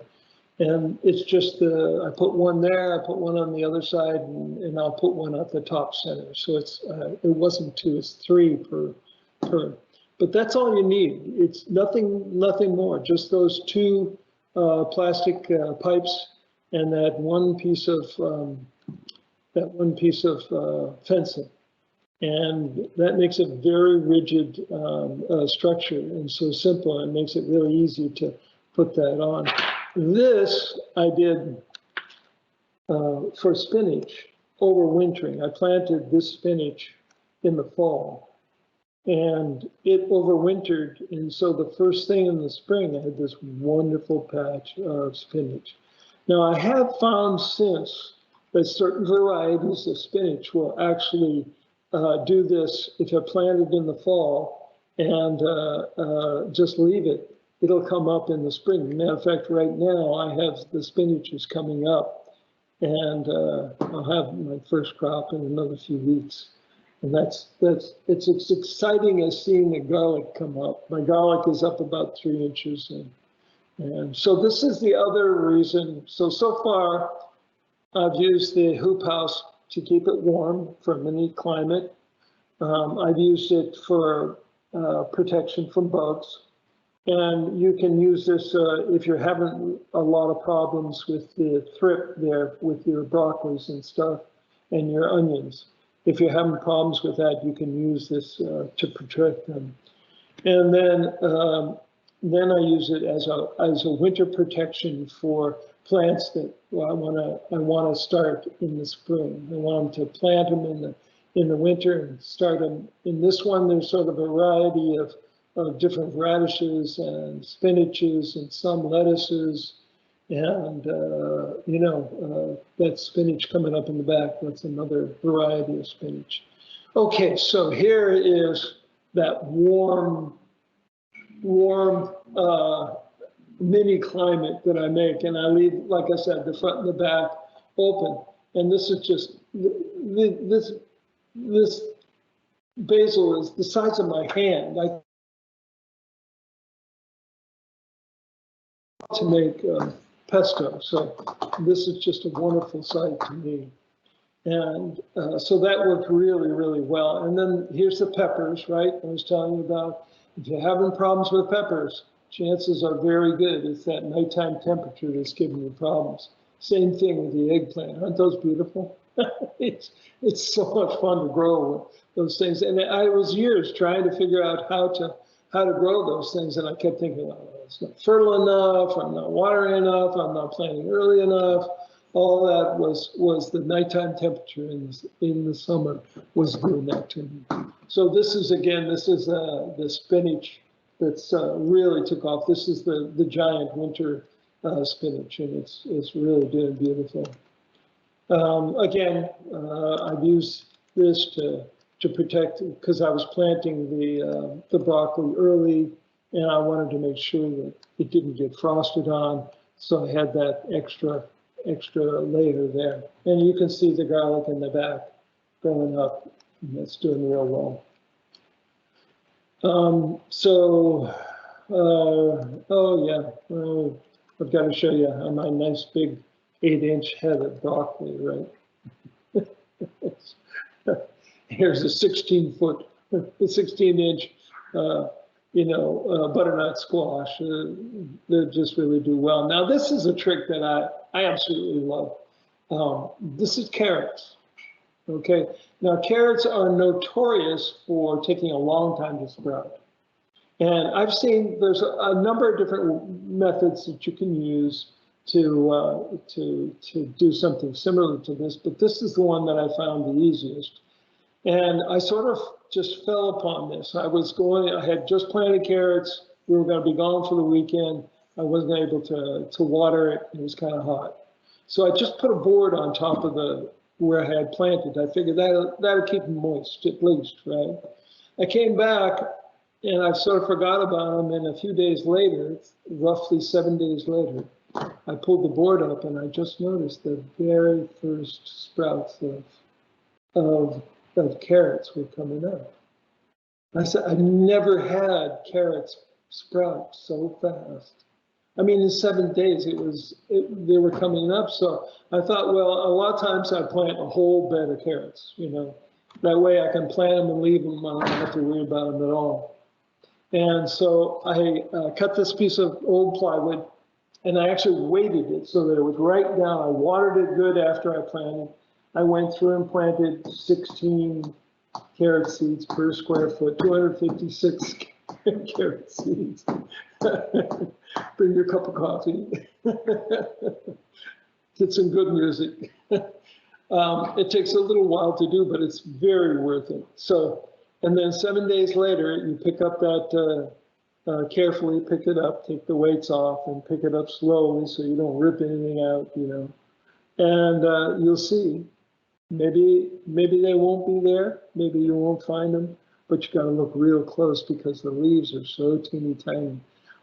And it's just I put one there, I put one on the other side, and I'll put one at the top center. So it's it wasn't two, it's three per. But that's all you need. It's nothing more. Just those two plastic pipes and that one piece of fencing, and that makes a very rigid structure and so simple, and makes it really easy to put that on. This I did for spinach overwintering. I planted this spinach in the fall, and it overwintered. And so the first thing in the spring, I had this wonderful patch of spinach. Now I have found since that certain varieties of spinach will actually do this if I plant it in the fall and just leave it. It'll come up in the spring. Matter of fact, right now I have the spinach is coming up, and I'll have my first crop in another few weeks. And it's as exciting as seeing the garlic come up. My garlic is up about 3 inches, and so this is the other reason. So far, I've used the hoop house to keep it warm from any climate. I've used it for protection from bugs. And you can use this if you're having a lot of problems with the thrip there with your broccolis and stuff and your onions. If you're having problems with that, you can use this to protect them. And then I use it as a winter protection for plants that I want to start in the spring. I want them to plant them in the winter and start them. In this one, there's sort of a variety of different radishes and spinaches and some lettuces, and that spinach coming up in the back, that's another variety of spinach. Okay, so here is that warm mini climate that I make, and I leave, like I said, the front and the back open. And this is just, this basil is the size of my hand. To make pesto. So this is just a wonderful sight to me. And so that worked really, really well. And then here's the peppers, right? I was telling you about, if you're having problems with peppers, chances are very good it's that nighttime temperature that's giving you problems. Same thing with the eggplant. Aren't those beautiful? It's so much fun to grow those things. And I was years trying to figure out how to grow those things, and I kept thinking, oh, it's not fertile enough, I'm not watering enough, I'm not planting early enough. All that was the nighttime temperature in the summer was doing that to me. So this is the spinach that's really took off. This is the giant winter spinach, and it's really doing beautiful. Again, I've used this to protect, because I was planting the broccoli early, and I wanted to make sure that it didn't get frosted on, so I had that extra layer there. And you can see the garlic in the back going up, and that's doing real well. I've got to show you my nice big 8-inch head of broccoli, right? Here's a 16-inch, butternut squash. They just really do well. Now, this is a trick that I absolutely love. This is carrots. Okay. Now, carrots are notorious for taking a long time to sprout. And I've seen there's a number of different methods that you can use to do something similar to this, but this is the one that I found the easiest. And I sort of just fell upon this. I had just planted carrots. We were going to be gone for the weekend. I wasn't able to water it. It was kind of hot. So I just put a board on top of where I had planted. I figured that'll keep them moist at least, right? I came back and I sort of forgot about them. And a few days later, roughly 7 days later, I pulled the board up and I just noticed the very first sprouts of carrots were coming up. I said, I've never had carrots sprout so fast. I mean, in 7 days, they were coming up. So I thought, well, a lot of times I plant a whole bed of carrots, you know. That way I can plant them and leave them. I don't have to worry about them at all. And so I cut this piece of old plywood and I actually weighted it so that it was right down. I watered it good after I planted. I went through and planted 16 carrot seeds per square foot, 256 carrot seeds. Bring your cup of coffee. Get some good music. It takes a little while to do, but it's very worth it. So, and then 7 days later, you pick up that, carefully pick it up, take the weights off and pick it up slowly so you don't rip anything out, you know. And you'll see, maybe they won't be there, maybe you won't find them, but you gotta look real close because the leaves are so teeny tiny.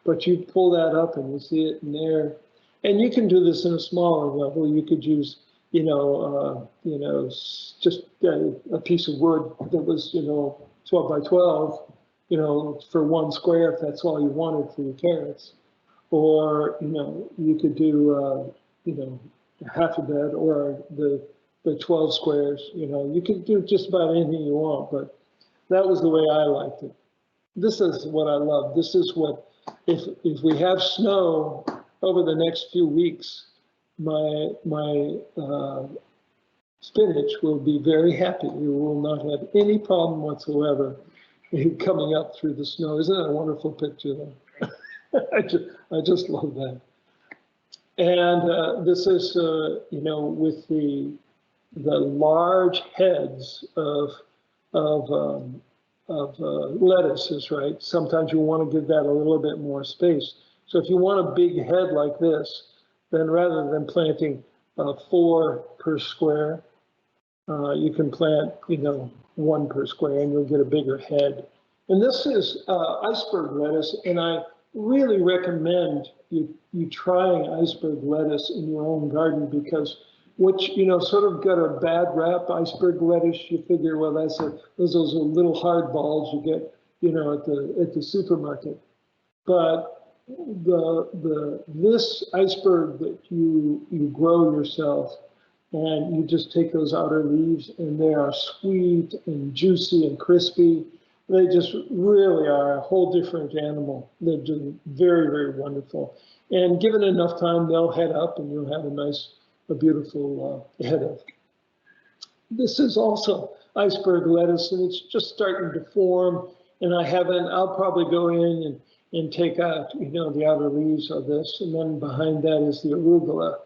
But you pull that up and you see it in there. And you can do this in a smaller level. You could use, just a piece of wood that was, 12 by 12, for 1 square if that's all you wanted for your carrots. Or, you could do, half a bed or the 12 squares, you can do just about anything you want, but that was the way I liked it. This is what I love. This is what, if we have snow over the next few weeks, my spinach will be very happy. We will not have any problem whatsoever coming up through the snow. Isn't that a wonderful picture though? I just love that. And this is, with the large heads of lettuces, right? Sometimes you want to give that a little bit more space. So if you want a big head like this, then rather than planting 4 per square, you can plant, 1 per square and you'll get a bigger head. And this is iceberg lettuce, and I really recommend you trying iceberg lettuce in your own garden because sort of got a bad rap, iceberg lettuce. You figure, well, those are little hard balls you get, at the supermarket. But this iceberg that you grow yourself, and you just take those outer leaves, and they are sweet and juicy and crispy. They just really are a whole different animal. They're doing very, very wonderful. And given enough time, they'll head up, and you'll have a beautiful head of. This is also iceberg lettuce, and it's just starting to form. And I'll probably go in and take out, the outer leaves of this. And then behind that is the arugula.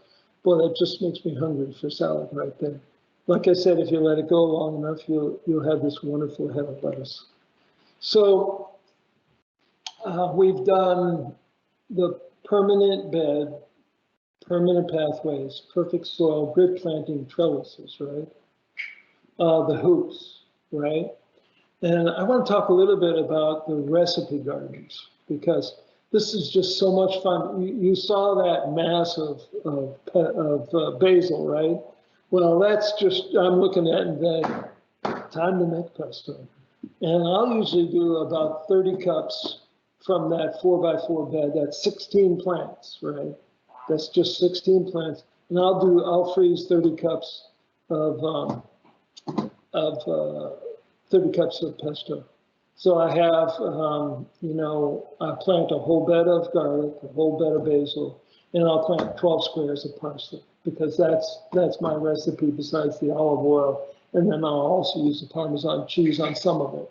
Boy, that just makes me hungry for salad right there. Like I said, if you let it go long enough, you'll have this wonderful head of lettuce. So we've done the permanent bed, permanent pathways, perfect soil, grid planting, trellises, right? The hoops, right? And I want to talk a little bit about the recipe gardens because this is just so much fun. You saw that mass of basil, right? Well, that's just, I'm looking at that, time to make pesto. And I'll usually do about 30 cups from that 4x4 bed. That's 16 plants, right? That's just 16 plants. And I'll freeze 30 cups of 30 cups of pesto. So I have, I plant a whole bed of garlic, a whole bed of basil, and I'll plant 12 squares of parsley because that's my recipe besides the olive oil. And then I'll also use the Parmesan cheese on some of it.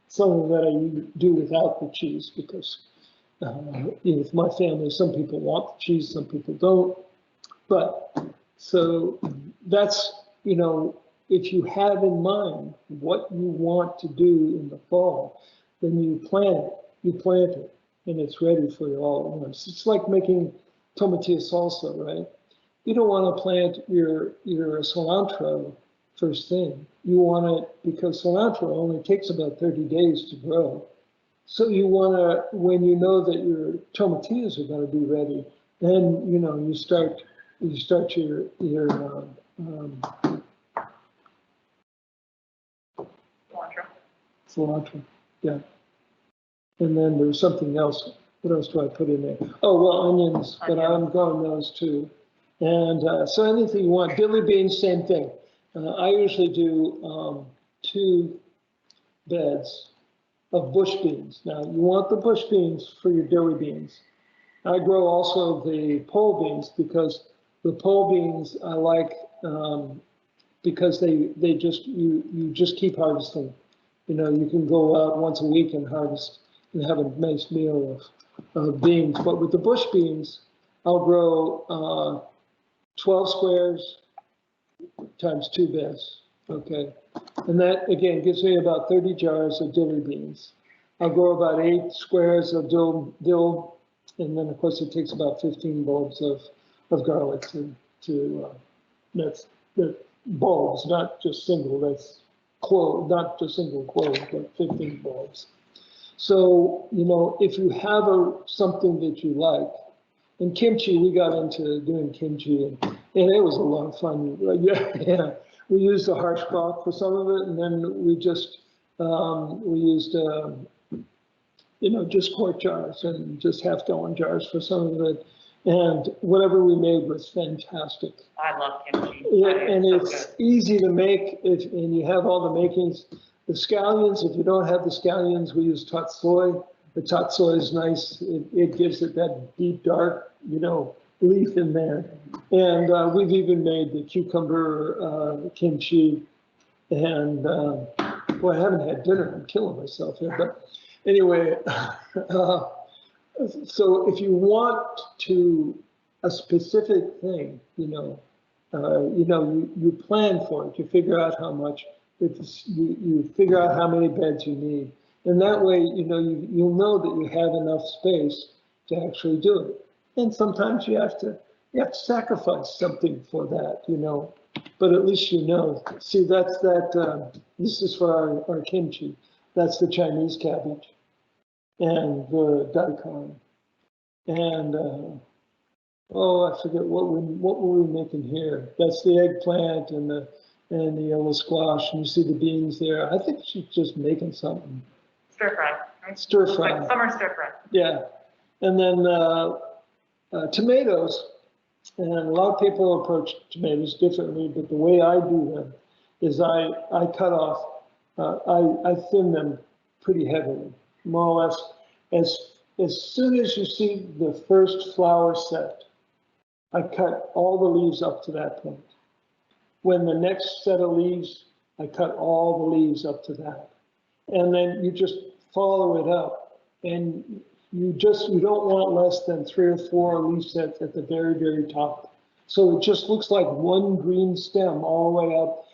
Some of that I do without the cheese because with my family, some people want the cheese, some people don't. But so that's, if you have in mind what you want to do in the fall, then you plant it, and it's ready for you all at once. It's like making tomatillo salsa, right? You don't want to plant your cilantro first thing. You want it because cilantro only takes about 30 days to grow. So you want to, when you know that your tomatillos are going to be ready, then you start your cilantro, yeah. And then there's something else. What else do I put in there? Oh, well, onions, but I'm growing those too. And so anything you want. Dilly beans, same thing. I usually do 2 beds of bush beans. Now, you want the bush beans for your dilly beans. I grow also the pole beans because the pole beans I like because they just, you just keep harvesting. You can go out once a week and harvest and have a nice meal of beans. But with the bush beans, I'll grow 12 squares times 2 beds, okay? And that, again, gives me about 30 jars of dilly beans. I'll grow about 8 squares of dill, and then, of course, it takes about 15 bulbs of garlic that's bulbs, not just single, that's clove, not just single cloves, but 15 bulbs. So, if you have something that you like, and kimchi, we got into doing kimchi, and it was a lot of fun. Yeah. We used a harsh crop for some of it, and then we just we used just quart jars and just half-gallon jars for some of it, and whatever we made was fantastic. I love kimchi. Yeah, and it's easy to make and you have all the makings. The scallions, if you don't have the scallions, we use tatsoi. The tatsoi is nice. It gives it that deep, dark, leaf in there. And we've even made the cucumber kimchi. And boy, I haven't had dinner. I'm killing myself here. But anyway, so if you want a specific thing, you plan for it. You figure out how much. You figure out how many beds you need. And that way, you'll know that you have enough space to actually do it. And sometimes you have to sacrifice something for that, but at least See, that's this is for our kimchi. That's the Chinese cabbage and the daikon. And, I forget what were we making here? That's the eggplant and the yellow squash, and you see the beans there. I think she's just making something. Stir fry. Right? Stir fry. Like summer stir fry. Yeah. And then tomatoes, and a lot of people approach tomatoes differently, but the way I do them is I cut off, I thin them pretty heavily, more or less. As soon as you see the first flower set, I cut all the leaves up to that point. When the next set of leaves, I cut all the leaves up to that. And then you just follow it up. And you don't want less than 3 or 4 leaf sets at the very, very top. So it just looks like one green stem all the way up.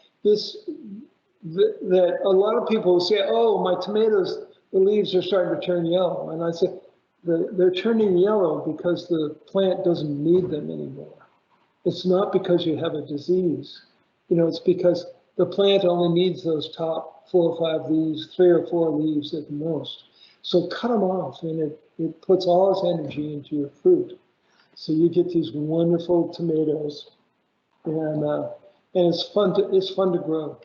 That a lot of people say, oh, my tomatoes, the leaves are starting to turn yellow. And I say, they're turning yellow because the plant doesn't need them anymore. It's not because you have a disease. It's because the plant only needs those top 4 or 5 leaves, 3 or 4 leaves at most. So cut them off, and it puts all its energy into your fruit. So you get these wonderful tomatoes, and it's fun to grow,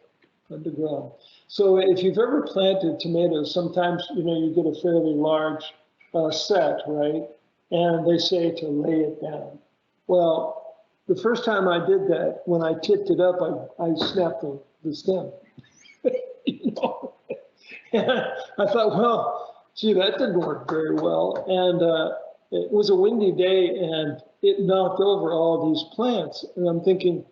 So if you've ever planted tomatoes, sometimes you get a fairly large set, right? And they say to lay it down. Well, the first time I did that, when I tipped it up, I snapped the stem. And I thought, well, gee, that didn't work very well. And it was a windy day, and it knocked over all these plants. And I'm thinking,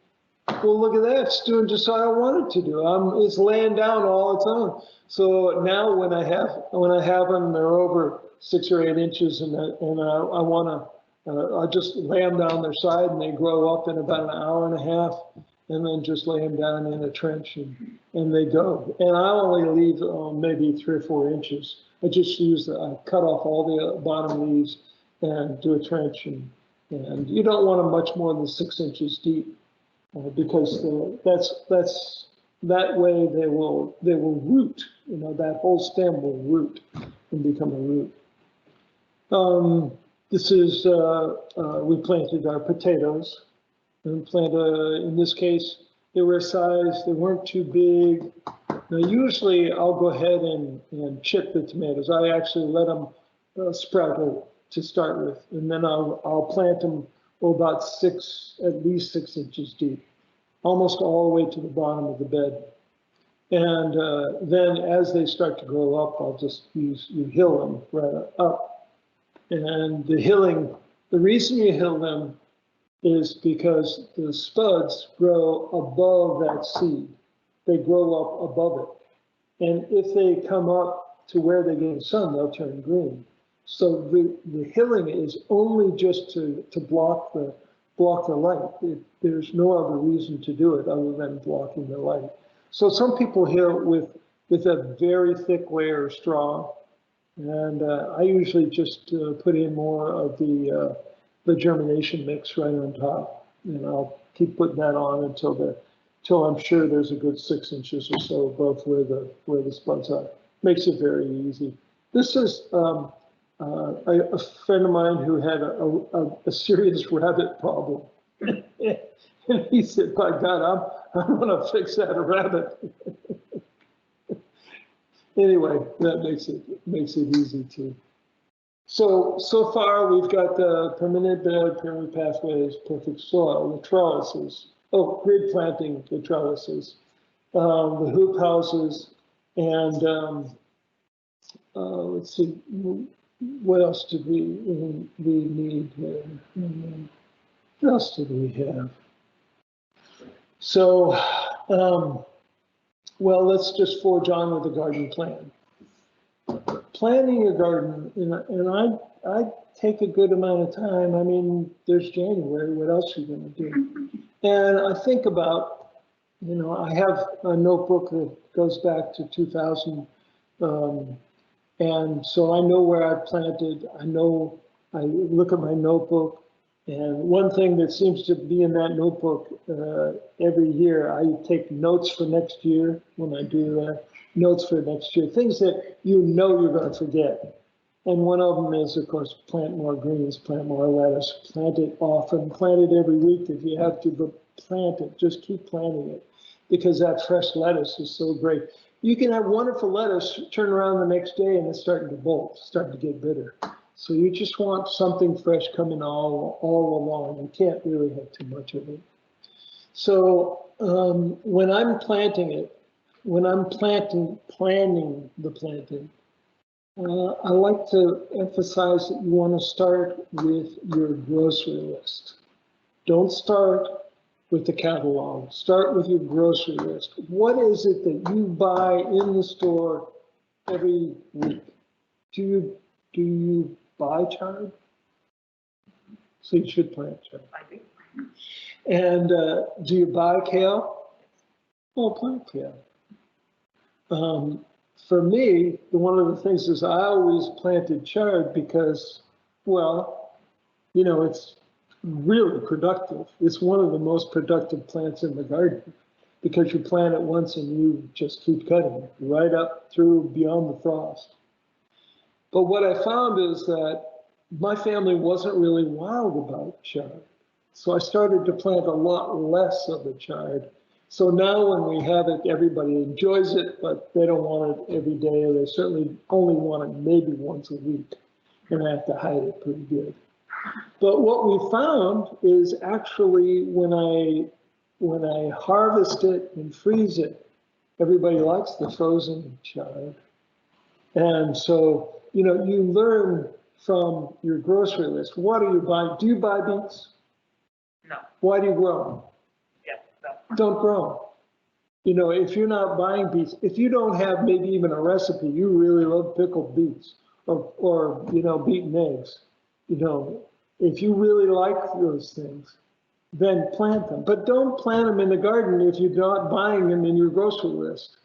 well, look at that. It's doing just what I want it to do. It's laying down all its own. So now when I have them, they're over 6 or 8 inches, and I want to. I just lay them down their side, and they grow up in about an hour and a half. and then just lay them down in a trench and they go. And I only leave maybe 3 or 4 inches. I just I cut off all the bottom leaves and do a trench, and you don't want them much more than 6 inches deep, because that way they will root. You know, that whole stem will root and become a root. This is we planted our potatoes, and in this case they were a size, they weren't too big. Now usually I'll go ahead and chip the tomatoes. I actually let them sprout to start with, and then I'll plant them about at least 6 inches deep, almost all the way to the bottom of the bed. And then as they start to grow up, I'll just you hill them right up. And the reason you hill them is because the spuds grow above that seed. They grow up above it. And if they come up to where they get the sun, they'll turn green. So the hilling is only just to block the light. There's no other reason to do it other than blocking the light. So some people hill with a very thick layer of straw, and I usually just put in more of the germination mix right on top, and I'll keep putting that on until I'm sure there's a good 6 inches or so above where the spuds are. Makes it very easy. This is a friend of mine who had a serious rabbit problem. And he said, by God, I'm going to fix that rabbit. Anyway, that makes it easy too. So far we've got the permanent bed, permanent pathways, perfect soil, the trellises, grid planting, the trellises, the hoop houses, and let's see, what else did we need here? What else did we have? So, well, let's just forge on with the garden plan. Planning a garden, and I take a good amount of time. I mean, there's January, what else are you gonna do? And I think about, I have a notebook that goes back to 2000, and so I know where I planted. I look at my notebook, and one thing that seems to be in that notebook every year, I take notes for next year when I do that. Notes for next year, things that you're going to forget. And one of them is, of course, plant more greens, plant more lettuce, plant it often, plant it every week if you have to, but plant it, just keep planting it, because that fresh lettuce is so great. You can have wonderful lettuce, turn around the next day and it's starting to bolt, starting to get bitter. So you just want something fresh coming all along. You can't really have too much of it. So when I'm planting it, when I'm planning the planting, I like to emphasize that you want to start with your grocery list. Don't start with the catalog. Start with your grocery list. What is it that you buy in the store every week? Do you buy chard? So you should plant chard. I do. And do you buy kale? Oh, plant kale. For me, one of the things is I always planted chard because, well, it's really productive. It's one of the most productive plants in the garden because you plant it once and you just keep cutting right up through beyond the frost. But what I found is that my family wasn't really wild about chard. So I started to plant a lot less of the chard. So now when we have it, everybody enjoys it, but they don't want it every day, or they certainly only want it maybe once a week, and I have to hide it pretty good. But what we found is actually when I harvest it and freeze it, everybody likes the frozen chard. And so, you learn from your grocery list. What are you buying? Do you buy beets? No. Why do you grow them? Don't grow. If you're not buying beets, if you don't have maybe even a recipe, you really love pickled beets or beaten eggs, if you really like those things, then plant them. But don't plant them in the garden if you're not buying them in your grocery list.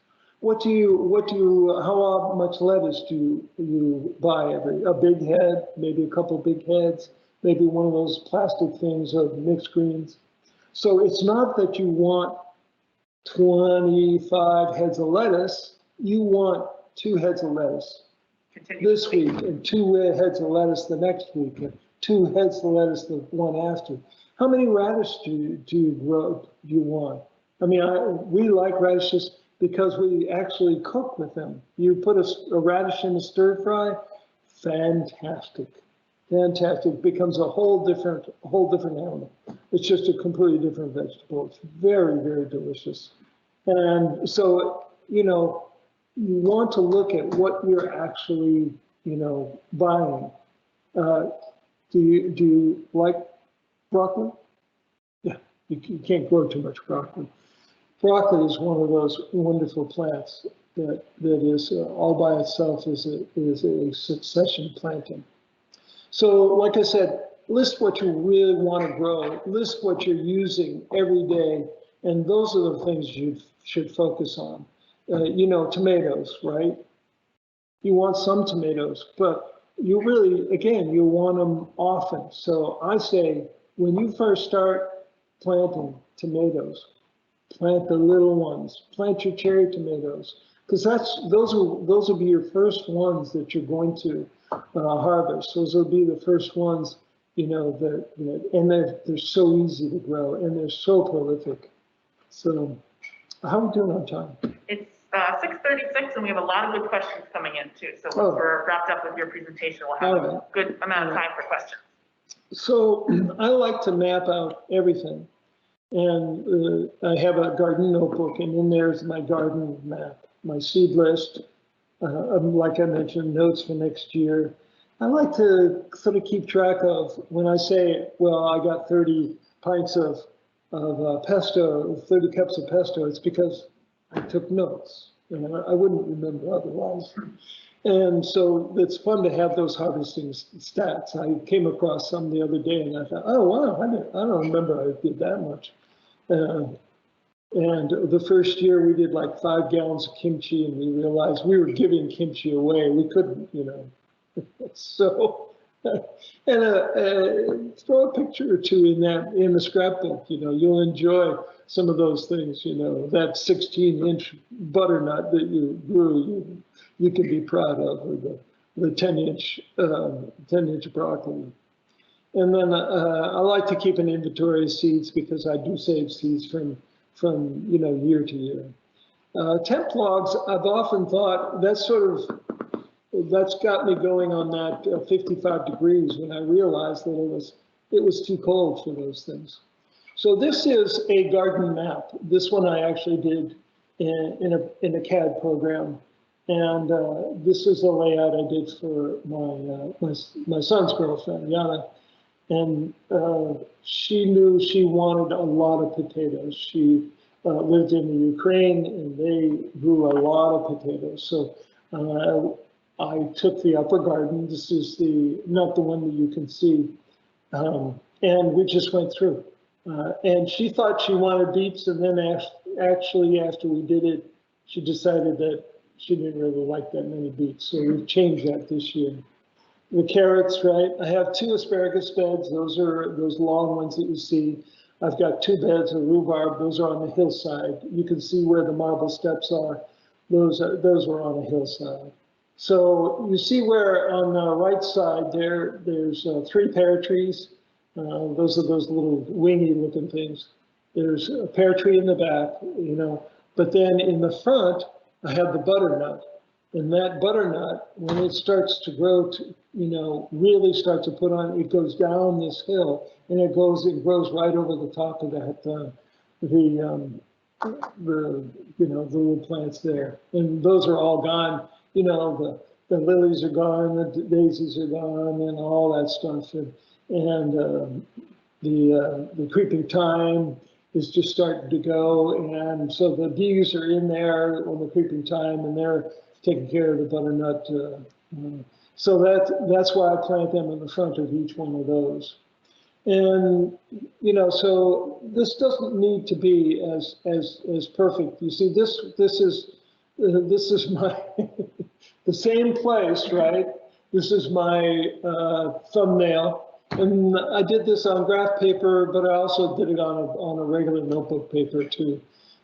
How much lettuce do you buy a big head, maybe a couple big heads, maybe one of those plastic things of mixed greens. So it's not that you want 25 heads of lettuce, you want 2 heads of lettuce this week and 2 heads of lettuce the next week and 2 heads of lettuce the one after. How many radishes do you want? I mean, we like radishes because we actually cook with them. You put a radish in a stir fry, fantastic. Fantastic, becomes a whole different animal. It's just a completely different vegetable. It's very, very delicious. And so, you want to look at what you're actually, buying. Do you like broccoli? Yeah, you can't grow too much broccoli. Broccoli is one of those wonderful plants that is all by itself is a succession planting. So, like I said, list what you really want to grow, list what you're using every day, and those are the things you should focus on. Tomatoes, right? You want some tomatoes, but you really, again, you want them often. So I say, when you first start planting tomatoes, plant the little ones, plant your cherry tomatoes, because those will be your first ones that you're going to harvest. Those will be the first ones, and they're so easy to grow and they're so prolific. So how are we doing on time? It's 6:36 and we have a lot of good questions coming in too. So once we're wrapped up with your presentation, we'll have a good amount of time for questions. So I like to map out everything. And I have a garden notebook, and in there's my garden map, my seed list. Like I mentioned, notes for next year. I like to sort of keep track of when I say, well, I got 30 pints of pesto, 30 cups of pesto, it's because I took notes. I wouldn't remember otherwise. And so it's fun to have those harvesting stats. I came across some the other day and I thought, oh, wow, I don't remember I did that much. And the first year we did like 5 gallons of kimchi, and we realized we were giving kimchi away. We couldn't, So, and throw a picture or two in the scrapbook. You'll enjoy some of those things. That 16-inch butternut that you grew, you can be proud of, or the 10-inch broccoli. And then I like to keep an inventory of seeds because I do save seeds from year to year. Temp logs, I've often thought that's got me going on that 55 degrees when I realized that it was too cold for those things. So this is a garden map. This one I actually did in a CAD program. And this is a layout I did for my son's girlfriend, Yana. And she knew she wanted a lot of potatoes. She lived in the Ukraine, and they grew a lot of potatoes. So I took the upper garden. This is not the one that you can see. And we just went through. And she thought she wanted beets, and then actually after we did it, she decided that she didn't really like that many beets. So we changed that this year. The carrots, right? I have 2 asparagus beds. Those are those long ones that you see. I've got 2 beds of rhubarb. Those are on the hillside. You can see where the marble steps are. Those were on a hillside. So you see where on the right side there's 3 pear trees. Those are those little wingy looking things. There's a pear tree in the back, But then in the front, I have the butternut. And that butternut, when it starts to grow, really start to put on, it goes down this hill, and it grows right over the top of that, the little plants there. And those are all gone. The lilies are gone, the daisies are gone, and all that stuff. And the creeping thyme is just starting to go, and so the bees are in there on the creeping thyme, and they're taking care of the butternut. So that's why I plant them in the front of each one of those. And, you know, so this doesn't need to be as perfect. You see, this is my, the same place, right? This is my thumbnail. And I did this on graph paper, but I also did it on a regular notebook paper too.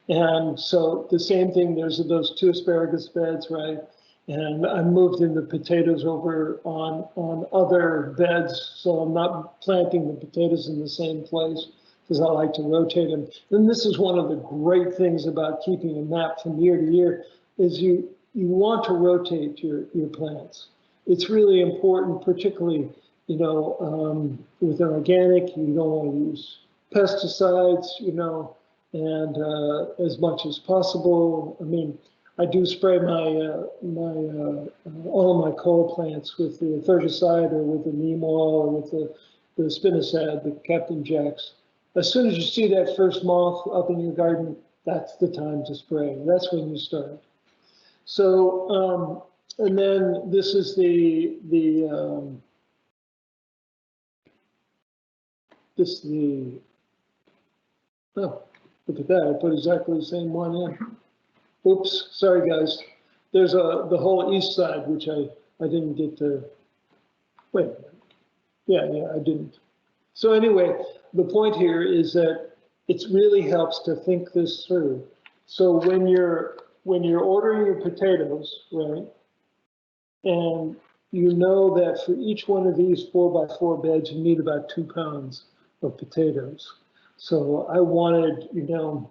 And so the same thing, there's those 2 asparagus beds, right? And I moved in the potatoes over on other beds, so I'm not planting the potatoes in the same place because I like to rotate them. And this is one of the great things about keeping a map from year to year is you want to rotate your plants. It's really important, particularly, you know, with an organic, you don't want to use pesticides, you know, and as much as possible. I mean, I do spray all of my coal plants with the Fertilizers or with the neem oil or with the spinosad, the Captain Jacks. As soon as you see that first moth up in your garden, that's the time to spray. That's when you start. So, and then this is oh, look at that, I put exactly the same one in. Oops, sorry guys. There's the whole east side, which I didn't get to, wait, yeah, I didn't. So anyway, the point here is that it really helps to think this through. So when you're ordering your potatoes, right, and you know that for each one of these 4x4 beds, you need about 2 pounds of potatoes. So I wanted, you know,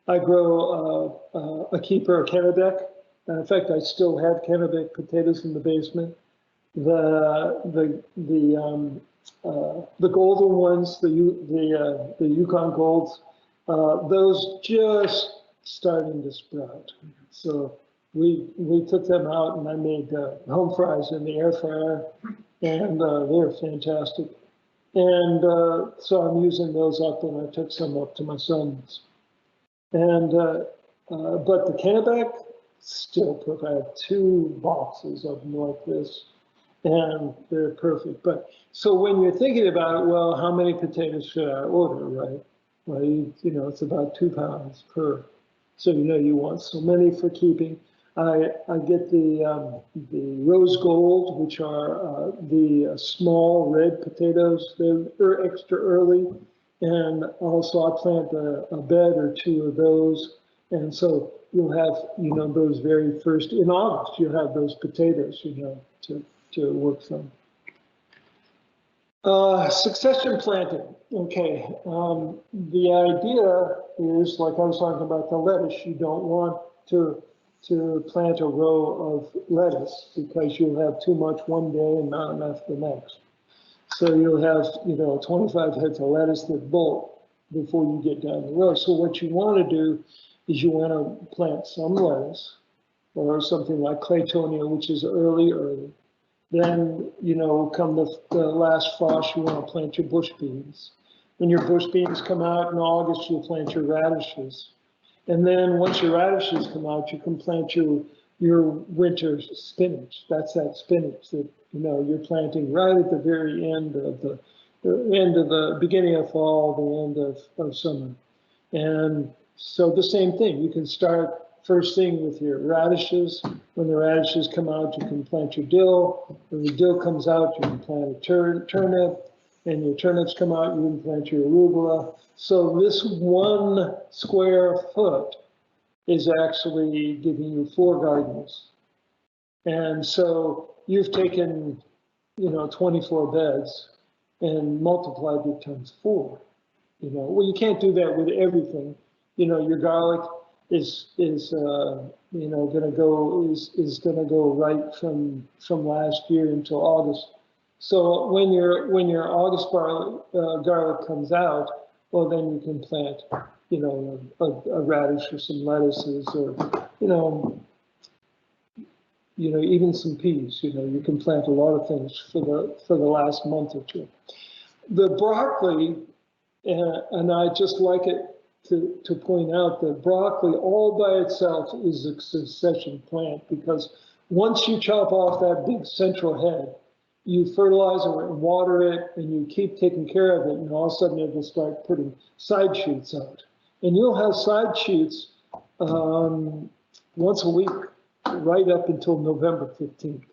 I grow a keeper, a Kennebec. In fact, I still have Kennebec potatoes in the basement. The golden ones, the Yukon Golds, those just starting to sprout. So we took them out and I made home fries in the air fryer, and they're fantastic. And so I'm using those up, and I took some up to my son's. And but the Kennebec still perfect. I have 2 boxes of them like this, and they're perfect. But so when you're thinking about it, well, how many potatoes should I order, right? Well, you know, it's about 2 pounds per. So you know you want so many for keeping. I get the rose gold, which are the small red potatoes. They're extra early. And also I plant a bed or 2 of those. And so you'll have, you know, those very first, in August, you'll have those potatoes, you know, to work from. Succession planting. Okay. The idea is, like I was talking about the lettuce, you don't want to plant a row of lettuce because you'll have too much one day and not enough the next. So you'll have, you know, 25 heads of lettuce that bolt before you get down the row. So what you want to do is you want to plant some lettuce or something like Claytonia, which is early. Then, you know, come the last frost, you want to plant your bush beans. When your bush beans come out in August, you'll plant your radishes. And then once your radishes come out, you can plant your winter spinach. That's that spinach that, you know, you're planting right at the very end of the beginning of fall, the end of summer. And so the same thing, you can start first thing with your radishes. When the radishes come out, you can plant your dill. When the dill comes out, you can plant a turnip. And your turnips come out, you can plant your arugula. So this 1 square foot is actually giving you 4 gardens. And so you've taken, you know, 24 beds and multiplied it times 4. You know, well, you can't do that with everything. You know, your garlic is you know, gonna go right from last year until August. So when your August garlic comes out, well, then you can plant, you know, a radish or some lettuces, or you know, even some peas. You know, you can plant a lot of things for the last month or 2. The broccoli, and I just like it to point out that broccoli all by itself is a succession plant, because once you chop off that big central head, you fertilize and water it, and you keep taking care of it, and all of a sudden it will start putting side shoots out. And you'll have side shoots once a week, right up until November 15th.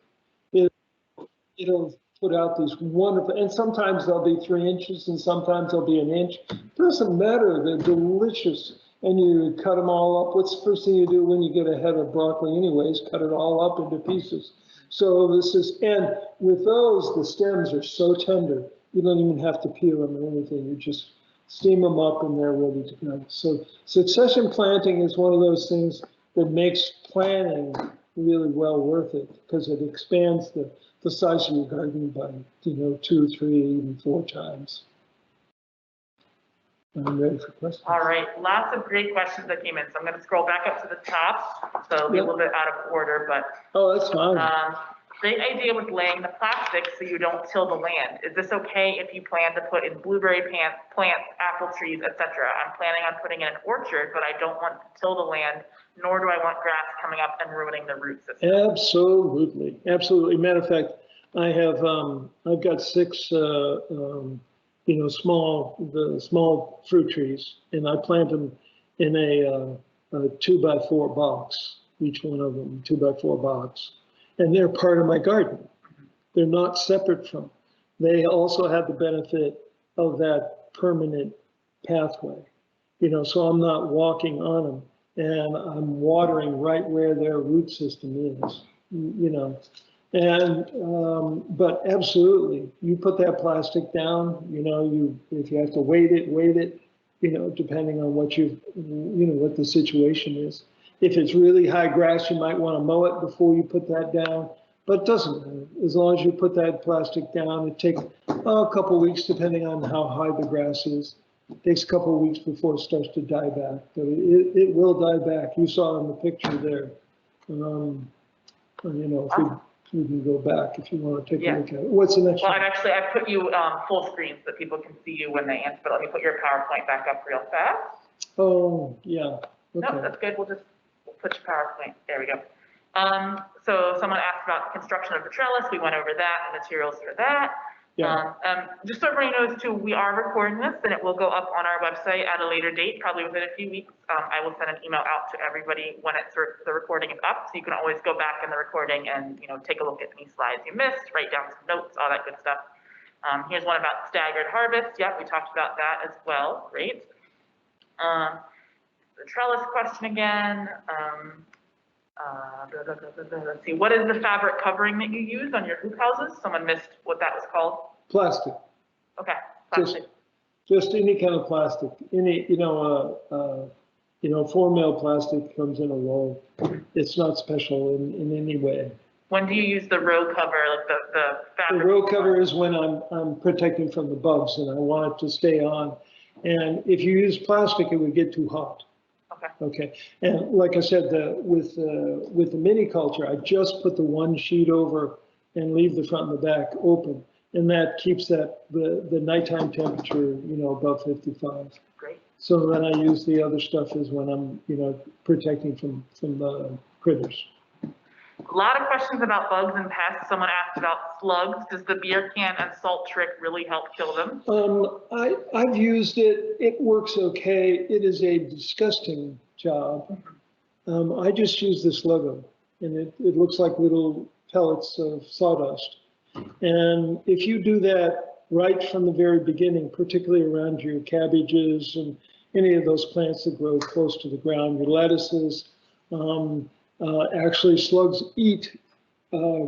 It'll put out these wonderful, and sometimes they'll be 3 inches and sometimes they'll be 1 inch. Doesn't matter, they're delicious. And you cut them all up. What's the first thing you do when you get a head of broccoli anyways? Cut it all up into pieces. So this is, and with those, the stems are so tender, you don't even have to peel them or anything. You just steam them up and they're ready to go. So succession planting is one of those things that makes planting really well worth it, because it expands the size of your garden by, 2, 3, even 4 times. I'm ready for questions. All right, lots of great questions that came in. So I'm going to scroll back up to the top. So it'll be a little bit out of order, but. Oh, that's fine. Great idea with laying the plastic so you don't till the land. Is this okay if you plan to put in blueberry plants, apple trees, etc.? I'm planning on putting in an orchard, but I don't want to till the land, nor do I want grass coming up and ruining the root system. Absolutely, absolutely. Matter of fact, I have I've got 6 small fruit trees, and I plant them in a 2x4 box. Each one of them 2x4 box. And they're part of my garden. They're not separate from. They also have the benefit of that permanent pathway, so I'm not walking on them, and I'm watering right where their root system is, And, but absolutely, you put that plastic down, if you have to weight it, depending on what what the situation is. If it's really high grass, you might want to mow it before you put that down, but it doesn't matter. As long as you put that plastic down, it takes a couple of weeks, depending on how high the grass is. It takes a couple of weeks before it starts to die back, but it will die back. You saw in the picture there. If we can go back if you want to take a look at it. What's the next one? I've put you full screen so that people can see you when they answer, but let me put your PowerPoint back up real fast. Oh, yeah. Okay. No, that's good. We'll put your PowerPoint. There we go. So someone asked about the construction of the trellis. We went over that, the materials for that. Yeah. Just so everybody knows too, we are recording this and it will go up on our website at a later date, probably within a few weeks. I will send an email out to everybody when the recording is up. So you can always go back in the recording and, take a look at any slides you missed, write down some notes, all that good stuff. Here's one about staggered harvest. Yeah, we talked about that as well. Great. The trellis question again. Let's see, what is the fabric covering that you use on your hoop houses? Someone missed what that was called. Plastic. Okay, plastic. Just any kind of plastic. Any, 4-mil plastic comes in a roll. It's not special in any way. When do you use the row cover, like the fabric? The row cover is when I'm protecting from the bugs and I want it to stay on. And if you use plastic, it would get too hot. Okay. And like I said, with the mini culture, I just put the one sheet over and leave the front and the back open, and that keeps the nighttime temperature, above 55. Great. So then I use the other stuff is when I'm, protecting from the critters. A lot of questions about bugs and pests. Someone asked about slugs. Does the beer can and salt trick really help kill them? I've used it. It works okay. It is a disgusting job. I just use this logo, and it looks like little pellets of sawdust. And if you do that right from the very beginning, particularly around your cabbages and any of those plants that grow close to the ground, your lettuces, actually, slugs eat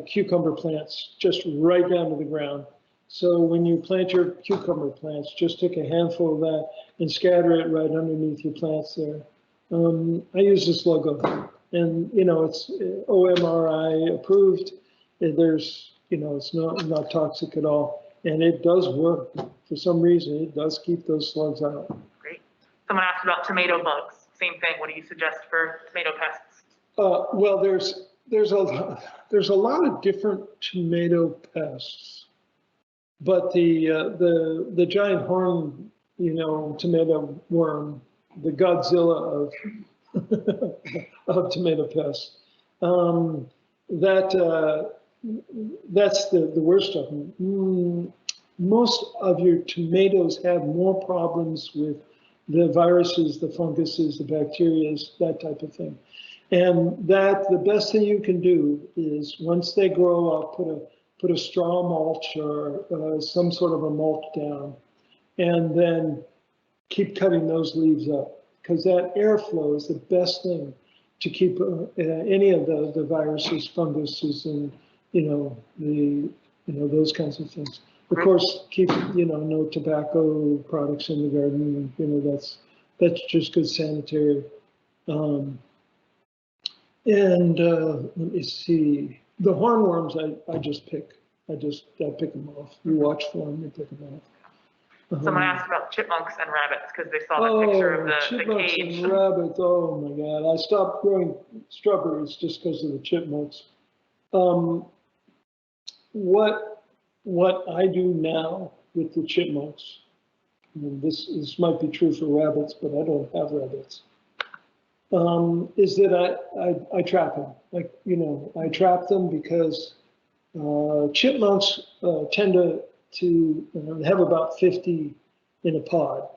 cucumber plants just right down to the ground. So when you plant your cucumber plants, just take a handful of that and scatter it right underneath your plants there. I use this logo, and it's OMRI approved. There's, it's not toxic at all, and it does work. For some reason, it does keep those slugs out. Great. Someone asked about tomato bugs. Same thing. What do you suggest for tomato pests? Well, there's a lot of different tomato pests, but the giant horn, tomato worm, the Godzilla of of tomato pests, that's the worst of them. Most of your tomatoes have more problems with the viruses, the funguses, the bacteria, that type of thing. And that the best thing you can do is once they grow up, put a straw mulch or some sort of a mulch down, and then keep cutting those leaves up, because that airflow is the best thing to keep any of the viruses, funguses, and those kinds of things. Of course, keep no tobacco products in the garden. That's just good sanitary. And let me see, the hornworms I just pick. I pick them off. You watch for them, you pick them off. Someone asked about chipmunks and rabbits because they saw that picture of the chipmunks cage. And rabbits. Oh my God! I stopped growing strawberries just because of the chipmunks. What I do now with the chipmunks, and this might be true for rabbits, but I don't have rabbits. Is that I trap them. Like, I trap them because chipmunks tend to have about 50 in a pod.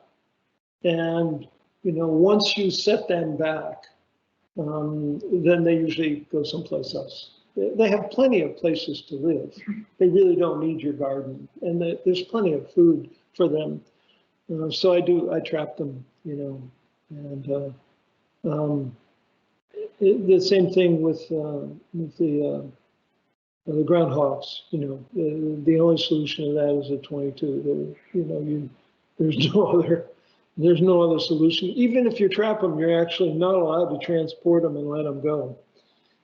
And, once you set them back, then they usually go someplace else. They have plenty of places to live. They really don't need your garden. And there's plenty of food for them. So I trap them, and the same thing with the groundhogs. The only solution to that is a 22. There's no other solution. Even if you trap them, you're actually not allowed to transport them and let them go.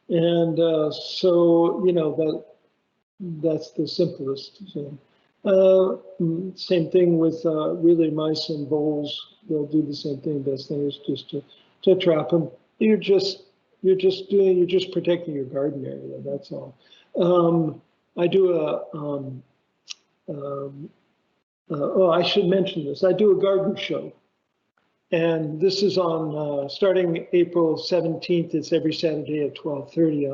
And so that's the simplest thing. Same thing with relay mice and voles. They'll do the same thing. Best thing is just to trap them. You're just protecting your garden area. That's all. I do I should mention this. I do a garden show, and this is on starting April 17th. It's every Saturday at 12:30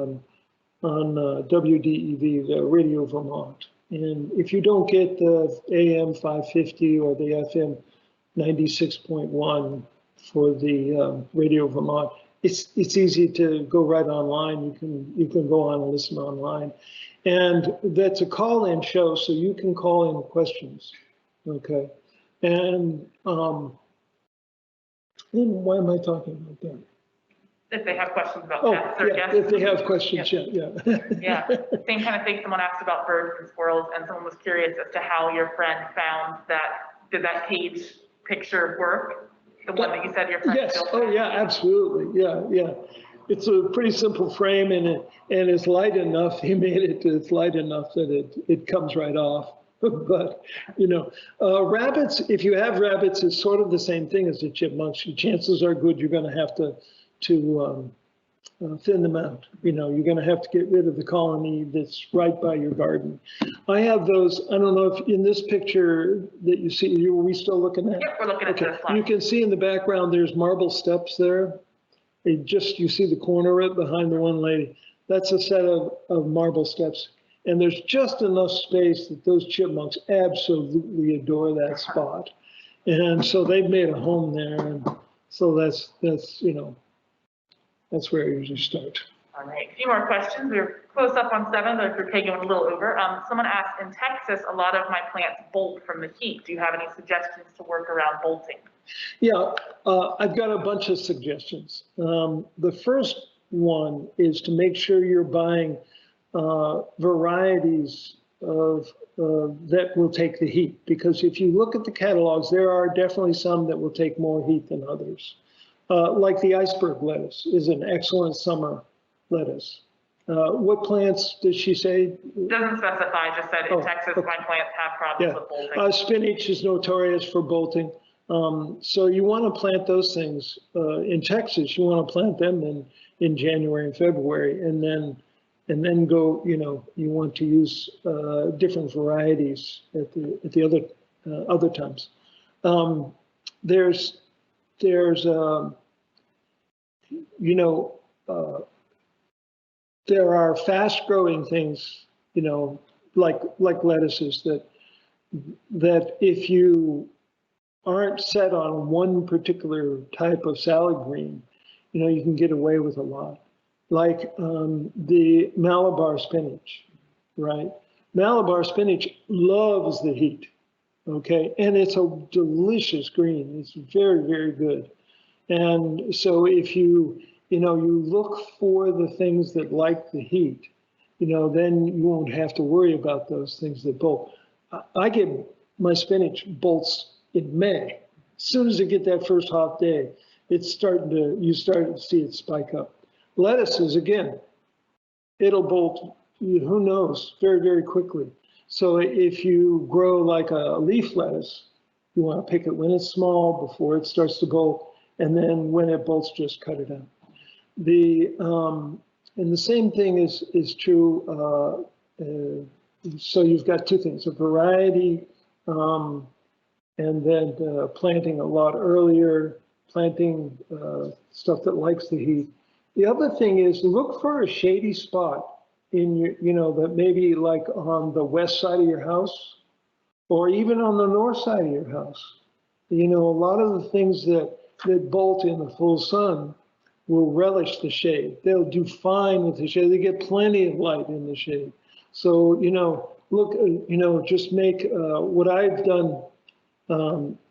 on WDEV, the Radio Vermont. And if you don't get the AM 550 or the FM 96.1 for the Radio Vermont, it's easy to go right online. You can go on and listen online, and that's a call-in show, so you can call in questions. Okay, and why am I talking about that? If they have questions about pests or guests. If they have questions, yeah. Yeah, same kind of thing. Someone asked about birds and squirrels, and someone was curious as to how your friend found that. Did that cage picture work? The one that you said your friend Yes. built? Oh, yeah, absolutely. Yeah. It's a pretty simple frame, and it's light enough. He made it. It's light enough that it comes right off. But rabbits. If you have rabbits, it's sort of the same thing as the chipmunks. Chances are good you're going to have to thin them out. You're going to have to get rid of the colony that's right by your garden. I have those. I don't know if in this picture that you see, are we still looking at? Yep, we're looking at this slide. You can see in the background there's marble steps there. You see the corner of it behind the one lady. That's a set of marble steps. And there's just enough space that those chipmunks absolutely adore that spot. And so they've made a home there. And so that's where I usually start. All right, a few more questions. We're close up on 7, but if we're taking a little over. Someone asked, in Texas, a lot of my plants bolt from the heat. Do you have any suggestions to work around bolting? Yeah, I've got a bunch of suggestions. The first one is to make sure you're buying varieties of that will take the heat, because if you look at the catalogs, there are definitely some that will take more heat than others. Like the Iceberg lettuce is an excellent summer lettuce. What plants did she say? Doesn't specify, just said in Texas, my plants have problems with bolting. Spinach is notorious for bolting. So you want to plant those things in Texas. You want to plant them in January and February, and then go. You want to use different varieties at the other times. There are fast-growing things you know, like lettuces, that if you aren't set on one particular type of salad green, you know, you can get away with a lot. Like the Malabar spinach, right? Malabar spinach loves the heat, okay? And it's a delicious green. It's very, very good. And so if you look for the things that like the heat, you know, then you won't have to worry about those things that bolt. I get my spinach bolts in May. As soon as you get that first hot day, you start to see it spike up. Lettuces, again, it'll bolt, who knows, very, very quickly. So if you grow like a leaf lettuce, you want to pick it when it's small before it starts to bolt, and then when it bolts, just cut it out. And the same thing is true. So you've got two things: a variety, and then planting a lot earlier, planting stuff that likes the heat. The other thing is look for a shady spot in your, you know, that maybe like on the west side of your house, or even on the north side of your house. You know, a lot of the things that bolt in the full sun will relish the shade. They'll do fine with the shade. They get plenty of light in the shade. So, you know, look, you know, just make, what I've done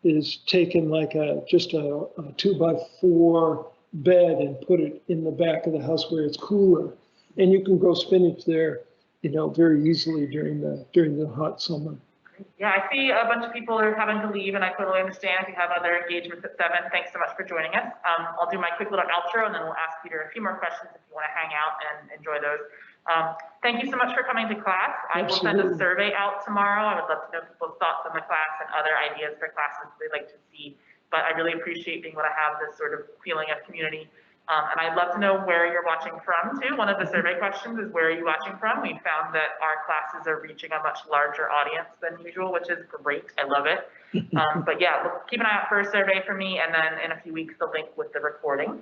is taken like just a 2x4 bed and put it in the back of the house where it's cooler. And you can grow spinach there, you know, very easily during the hot summer. Yeah, I see a bunch of people are having to leave, and I totally understand if you have other engagements at 7. Thanks so much for joining us. I'll do my quick little outro, and then we'll ask Peter a few more questions if you want to hang out and enjoy those. Thank you so much for coming to class. I will send a survey out tomorrow. I would love to know people's thoughts on the class and other ideas for classes they'd like to see. But I really appreciate being able to have this sort of feeling of community. And I'd love to know where you're watching from too. One of the survey questions is, where are you watching from? We found that our classes are reaching a much larger audience than usual, which is great. I love it. But yeah, keep an eye out for a survey for me, and then in a few weeks, the link with the recording.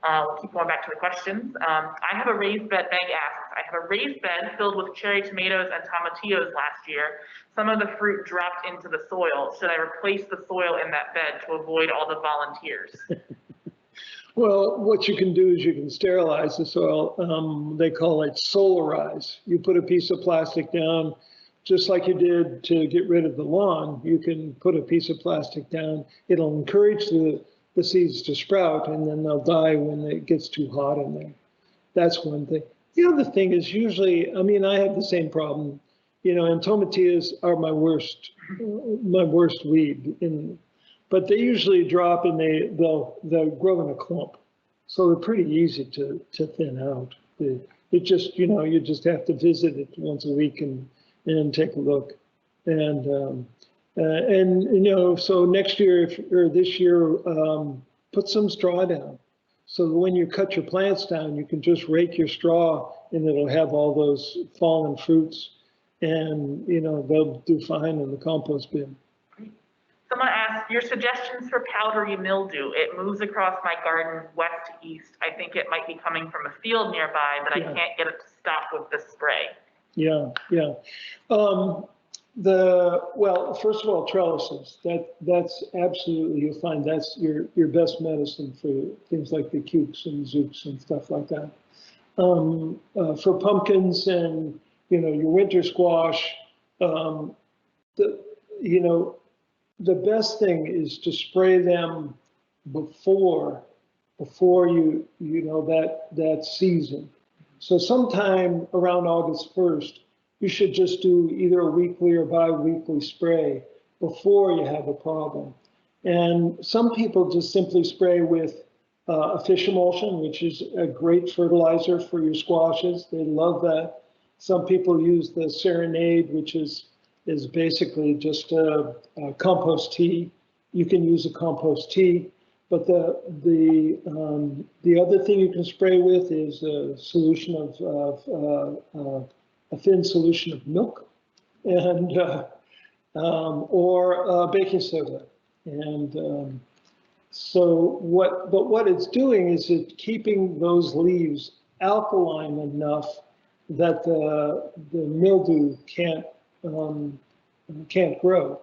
We'll keep going back to the questions. I have a raised bed. Meg asks, I have a raised bed filled with cherry tomatoes and tomatillos last year. Some of the fruit dropped into the soil. Should I replace the soil in that bed to avoid all the volunteers? Well, what you can do is you can sterilize the soil. They call it solarize. You put a piece of plastic down, just like you did to get rid of the lawn. You can put a piece of plastic down. It'll encourage the seeds to sprout, and then they'll die when it gets too hot in there. That's one thing. The other thing is usually, I mean, I have the same problem, you know, and tomatillos are my worst weed. But they usually drop, and they'll grow in a clump. So they're pretty easy to thin out. It just, you know, you just have to visit it once a week and take a look. And you know, so next year or this year, put some straw down. So when you cut your plants down, you can just rake your straw, and it'll have all those fallen fruits, and you know, they'll do fine in the compost bin. Someone asked, your suggestions for powdery mildew. It moves across my garden west to east. I think it might be coming from a field nearby, but I can't get it to stop with the spray. Yeah. Well, first of all, trellises. That's absolutely, you'll find that's your best medicine for things like the cukes and zooks and stuff like that. For pumpkins and, you know, your winter squash, the best thing is to spray them before you know that season. So sometime around August 1st, you should just do either a weekly or bi-weekly spray before you have a problem. And some people just simply spray with a fish emulsion, which is a great fertilizer for your squashes. They love that. Some people use the Serenade, which is basically just a compost tea. You can use a compost tea, but the other thing you can spray with is a solution a thin solution of milk, and or baking soda. And so what it's doing is it's keeping those leaves alkaline enough that the mildew can't grow.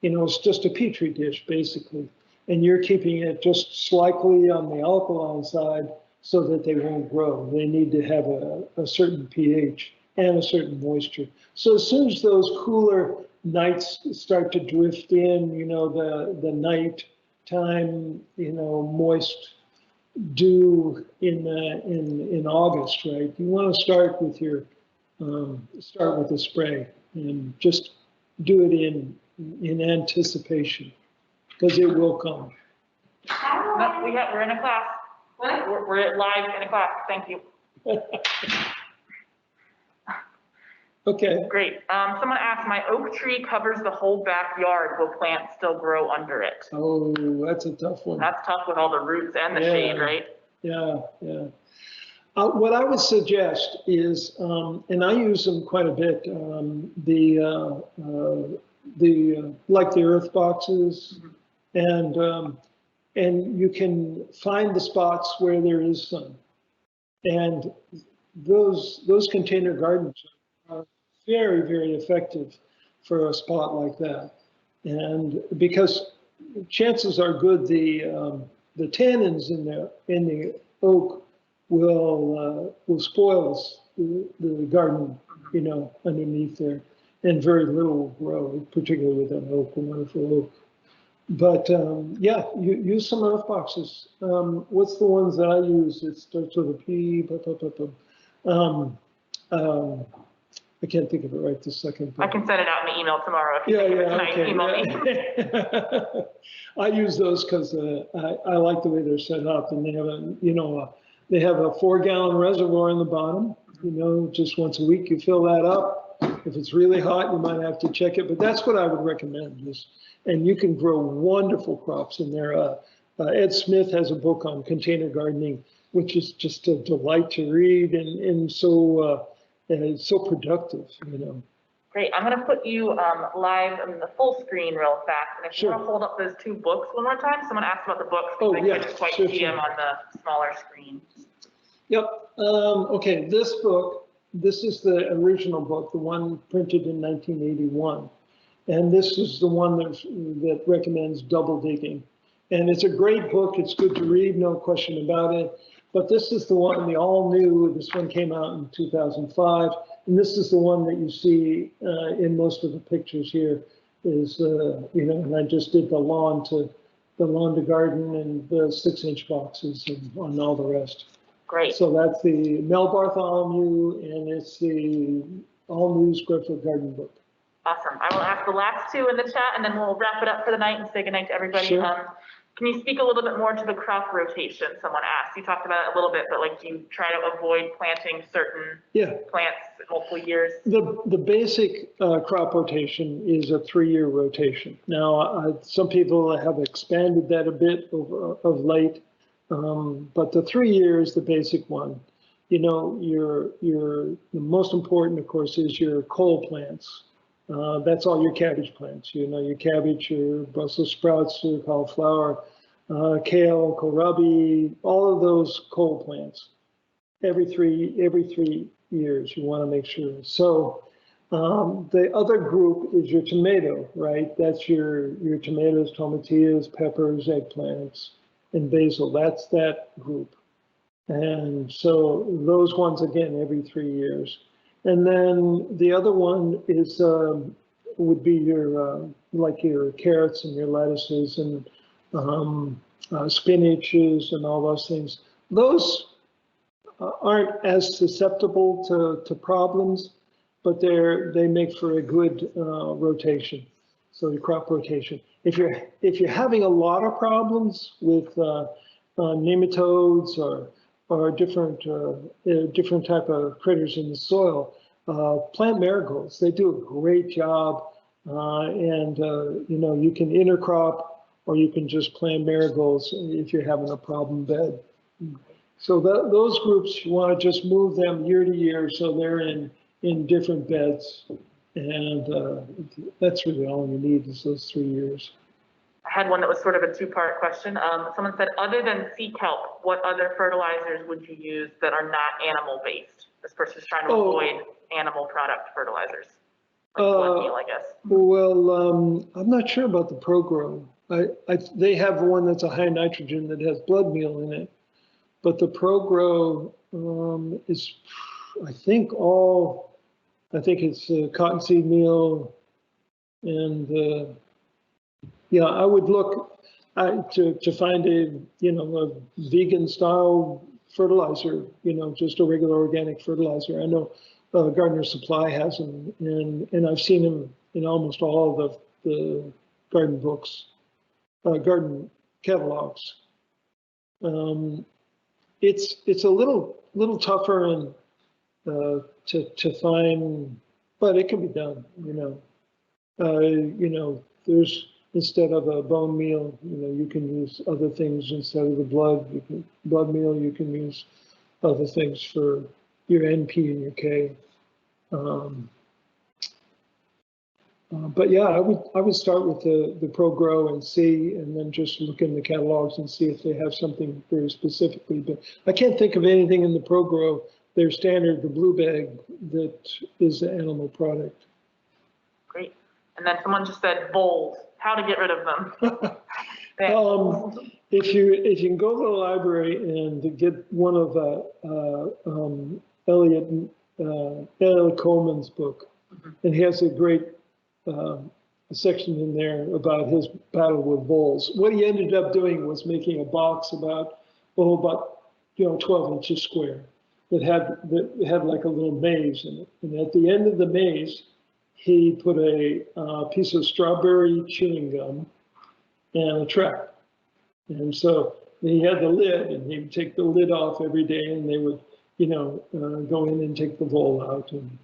You know, it's just a petri dish basically, and you're keeping it just slightly on the alkaline side so that they won't grow. They need to have a certain pH and a certain moisture. So as soon as those cooler nights start to drift in, you know, the night time, you know, moist dew in August, right? You want to start with your start with a spray and just do it in anticipation, because it will come. No, we're in a class. We're live in a class. Thank you. Okay. Great. Someone asked, my oak tree covers the whole backyard. Will plants still grow under it? Oh, that's a tough one. That's tough with all the roots and the shade, right? Yeah, yeah. What I would suggest is, and I use them quite a bit, like the earth boxes, and you can find the spots where there is sun, and those container gardens are very, very effective for a spot like that, and because chances are good the tannins in the oak will spoil the garden, you know, underneath there, and very little will grow, particularly with an oak, a wonderful oak. But yeah, use some earth boxes. What's the ones that I use? It starts with a P. I can't think of it right this second. I can send it out in the email tomorrow. If you Okay. I use those because I like the way they're set up, and they have they have a 4-gallon reservoir in the bottom. You know, just once a week you fill that up. If it's really hot, you might have to check it, but that's what I would recommend. And you can grow wonderful crops in there. Ed Smith has a book on container gardening, which is just a delight to read, and so productive, you know. Great. I'm going to put you live in the full screen real fast. And if you want to hold up those 2 books one more time, someone asked about the books because I couldn't quite see them on the smaller screen. Yep. Okay, this book, this is the original book, the one printed in 1981. And this is the one that recommends double digging. And it's a great book. It's good to read, no question about it. But this is the one, the all new, this one came out in 2005. And this is the one that you see in most of the pictures here is, you know, and I just did the lawn to garden and the 6-inch boxes and on all the rest. Great. So that's the Mel Bartholomew, and it's the all new square foot garden book. Awesome. I will ask the last 2 in the chat, and then we'll wrap it up for the night and say goodnight to everybody. Sure. Can you speak a little bit more to the crop rotation? Someone asked. You talked about it a little bit, but like, do you try to avoid planting certain plants multiple years? The basic crop rotation is a 3-year rotation. Now, some people have expanded that a bit of late, but the 3 years, the basic one. You know, the most important, of course, is your cole plants. That's all your cabbage plants. You know, your cabbage, your Brussels sprouts, your cauliflower, kale, kohlrabi, all of those cole plants. Every three years, you want to make sure. So the other group is your tomato, right? That's your tomatoes, tomatillas, peppers, eggplants, and basil. That's that group. And so those ones, again, every 3 years. And then the other one is would be your like your carrots and your lettuces and spinaches and all those things. Those aren't as susceptible to problems, but they make for a good rotation. So the crop rotation. If you're having a lot of problems with nematodes or different type of critters in the soil, plant marigolds. They do a great job, and you know, you can intercrop or you can just plant marigolds if you're having a problem bed. So those groups, you want to just move them year to year so they're in different beds, and that's really all you need is those 3 years. I had one that was sort of a two-part question. Someone said, other than sea kelp, what other fertilizers would you use that are not animal-based? This person's trying to avoid animal product fertilizers, like blood meal, I guess. Well, I'm not sure about the ProGrow. They have one that's a high nitrogen that has blood meal in it, but the ProGrow is, I think it's cottonseed meal, and yeah, I would look to find a vegan style fertilizer, just a regular organic fertilizer. I know Gardener Supply has them, and I've seen them in almost all of the garden books, garden catalogs. It's a little tougher and to find, but it can be done. There's, instead of a bone meal, you can use other things instead of the blood. Blood meal, you can use other things for your NP and your K. But yeah, I would start with the ProGrow and see, and then just look in the catalogs and see if they have something very specifically. But I can't think of anything in the ProGrow, their standard, the blue bag, that is the animal product. Great. And then someone just said voles. How to get rid of them? If you can go to the library and get one of Elliot Coleman's book, and he has a great section in there about his battle with voles. What he ended up doing was making a box about 12 inches square that had like a little maze in it, and at the end of the maze, he put a piece of strawberry chewing gum and a trap. And so he had the lid, and he would take the lid off every day, and they would, go in and take the vole out and,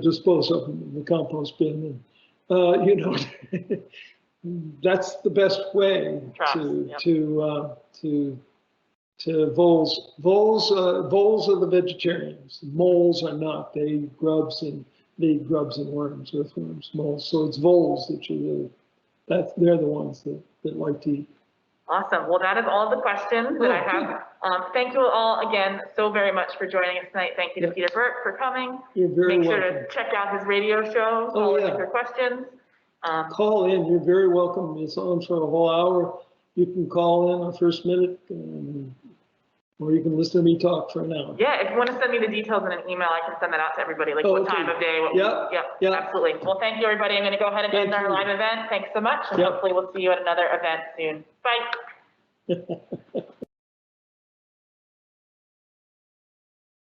dispose of them in the compost bin. And, that's the best way to voles. Voles are the vegetarians. Moles are not. They eat grubs and worms, earthworms, moles. So it's voles they're the ones that like to eat. Awesome. Well, that is all the questions that I have. Thank you all again so very much for joining us tonight. Thank you to Peter Burke for coming. You're very welcome. Make sure to check out his radio show. Call in with your questions. Call in. You're very welcome. It's on for a whole hour. You can call in our first minute, or you can listen to me talk for an hour. Yeah, if you want to send me the details in an email, I can send that out to everybody, like what time of day. Yeah, absolutely. Well, thank you, everybody. I'm going to go ahead and end our live event. Thanks so much, and hopefully we'll see you at another event soon. Bye.